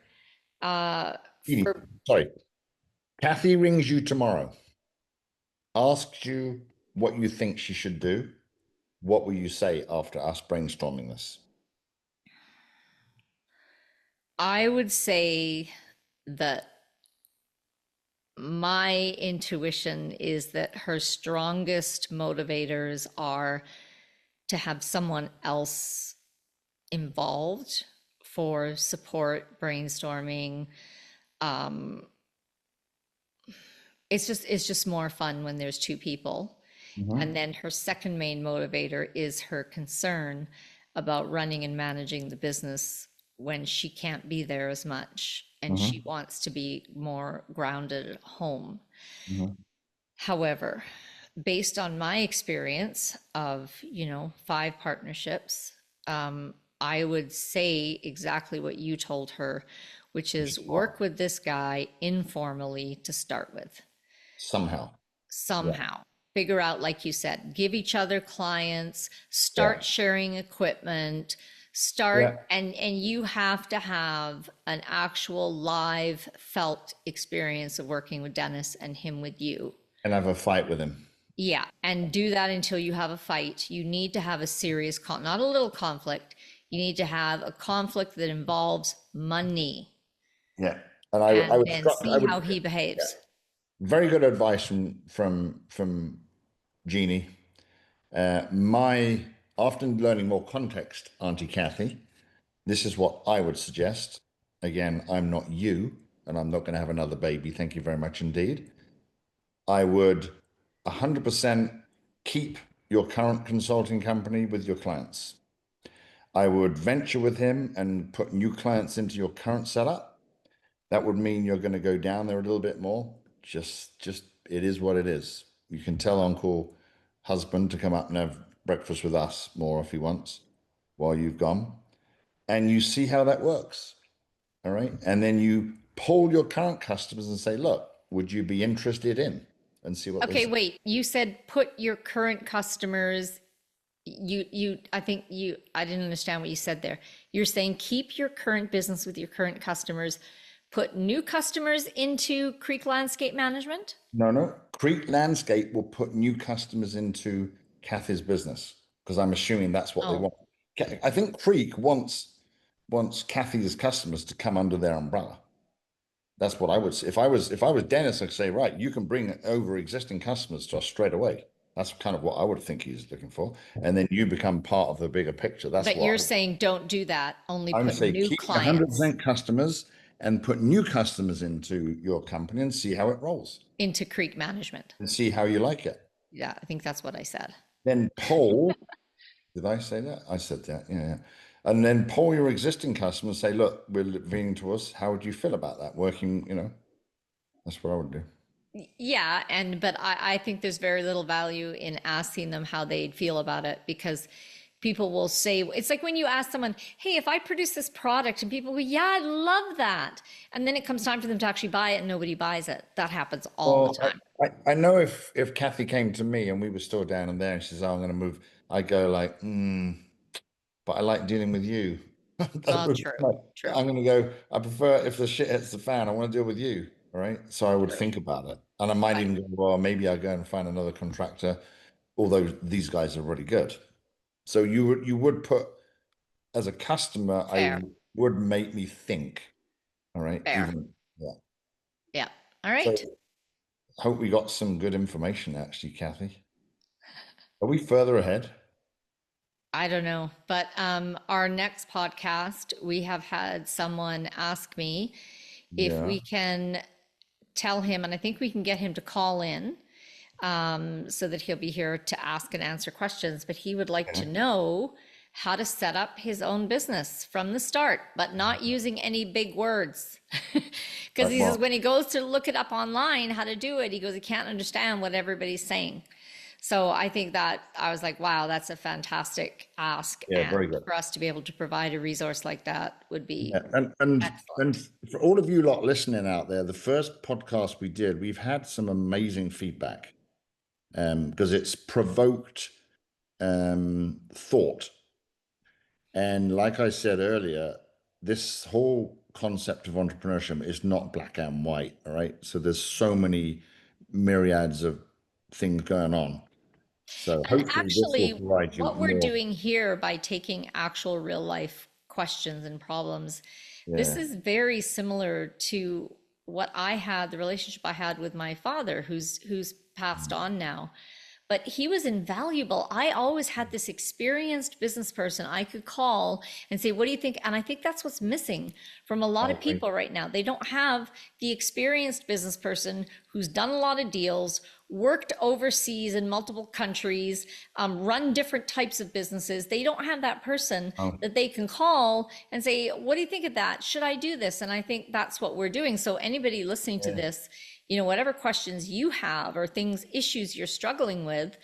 Uh, Jini, for sorry. Kathy rings you tomorrow, asks you what you think she should do. What will you say after us brainstorming this? I would say that my intuition is that her strongest motivators are to have someone else involved for support, brainstorming. Um, it's just more fun when there's two people. And then her second main motivator is her concern about running and managing the business when she can't be there as much and she Mm-hmm. wants to be more grounded at home. Mm-hmm. However, based on my experience of, 5 partnerships, I would say exactly what you told her, which is work with this guy informally to start with Somehow. Yeah. somehow. Figure out, like you said, give each other clients, Yeah. start sharing equipment, start Yeah. and you have to have an actual live felt experience of working with Dennis and him with you. And have a fight with him. Yeah, and do that until you have a fight. You need to have a serious not a little conflict. You need to have a conflict that involves money Yeah. And I and would then struck, I see would, how he yeah. behaves. Very good advice from Jeannie. My after learning more context, Auntie Kathy, this is what I would suggest. Again, I'm not you, and I'm not going to have another baby. Thank you very much indeed. I would 100% keep your current consulting company with your clients. I would venture with him and put new clients into your current setup. That would mean you're going to go down there a little bit more. Just it is what it is. You can tell Uncle Husband to come up and have breakfast with us more if he wants while you've gone. And you see how that works. All right. And then you poll your current customers and say, look, would you be interested in? And see what they Okay, say. wait. You said put your current customers, I think I didn't understand what you said there. You're saying keep your current business with your current customers, put new customers into Creek Landscape Management? No, no. Creek Landscape will put new customers into Kathy's business because I'm assuming that's what they Oh, want. I think Creek wants Kathy's customers to come under their umbrella. That's what I would say. If I was Dennis, I'd say, right, you can bring over existing customers to us straight away. That's kind of what I would think he's looking for. And then you become part of the bigger picture. That's but what you're saying don't do that, only I would put say new keep clients 100% customers and put new customers into your company and see how it rolls into Creek Management. and see how you like it. Yeah, I think that's what I said. Then poll. Did I say that? I said that. Yeah, yeah. And then poll your existing customers. Say, look, we're leaning to us. How would you feel about that? Working, that's what I would do. Yeah, but I think there's very little value in asking them how they'd feel about it because people will say, it's like when you ask someone, hey, if I produce this product, and people go, yeah, I love that. And then it comes time for them to actually buy it and nobody buys it. That happens all the Well, time. I know if Kathy came to me and we were still down in there and she says, oh, I'm going to move, I go like, but I like dealing with you. Oh, true, Like, true. I'm going to go, I prefer if the shit hits the fan, I want to deal with you. All right. So I would think about it. And I might Right. even go, well, maybe I'll go and find another contractor, although these guys are really good. So you would put as a customer, I Fair, would make me think. All right. fair. Even yeah. Yeah. All So right. I hope we got some good information actually, Kathy. Are we further ahead? I don't know, but our next podcast, we have had someone ask me if Yeah. we can tell him, and I think we can get him to call in so that he'll be here to ask and answer questions. But he would like to Okay. know how to set up his own business from the start, but not using any big words. Because Like he says what? when he goes to look it up online, how to do it, he goes, he can't understand what everybody's saying. So I think that I was like, wow, that's a fantastic ask. Yeah, And very good. for us to be able to provide a resource like that would Yeah, be and excellent. for all of you lot listening out there, the first podcast we did, we've had some amazing feedback because it's provoked thought. And like I said earlier, this whole concept of entrepreneurship is not black and white, all right? So there's so many myriads of things going on. So And hopefully this will actually, provide you what we're more. doing here by taking actual real life questions and problems, this Yeah. is very similar to what I had, the relationship I had with my father, who's passed on now. But he was invaluable. I always had this experienced business person I could call and say, what do you think? And I think that's what's missing from a lot I of agree. people right now. They don't have the experienced business person who's done a lot of deals, worked overseas in multiple countries, run different types of businesses. They don't have that person Oh, that they can call and say, what do you think of that? Should I do this? And I think that's what we're doing. So anybody listening to yeah. this, whatever questions you have or things, issues you're struggling with,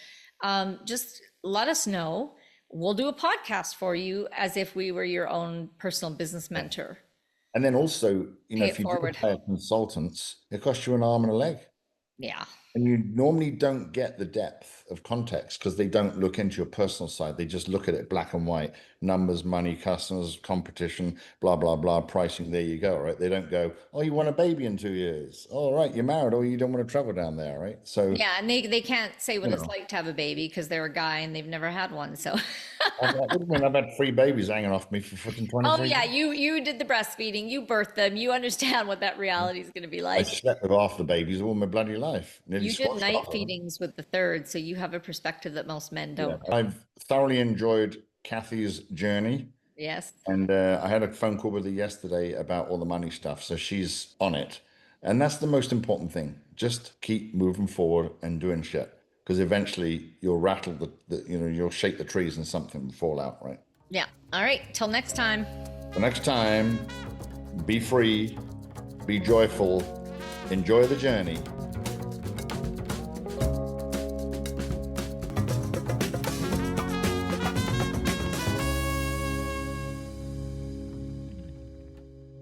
just let us know. We'll do a podcast for you as if we were your own personal business mentor. And then also, Pay if it you do forward. hire consultants, it costs you an arm and a leg. Yeah. And you normally don't get the depth of context because they don't look into your personal side. They just look at it black and white, numbers, money, customers, competition, blah, blah, blah, pricing. There you go, right? They don't go, oh, you want a baby in 2 years. All right, you're married or you don't want to travel down there, right? So, Yeah. And they can't say what you it's know, like to have a baby because they're a guy and they've never had one. So, what do you mean? I've had 3 babies hanging off me for fucking oh 23 yeah, years. you did the breastfeeding, you birthed them, you understand what that reality is going to be I like. slept with half the babies all my bloody life, nearly You did squashed night half of them. feedings with the third, so you have a perspective that most men Yeah, don't. I've thoroughly enjoyed Kathy's journey. Yes. And I had a phone call with her yesterday about all the money stuff. So she's on it. And that's the most important thing. Just keep moving forward and doing shit. Because eventually you'll rattle you'll shake the trees and something will fall out, right? Yeah. All right. Till next time. The next time, be free, be joyful, enjoy the journey,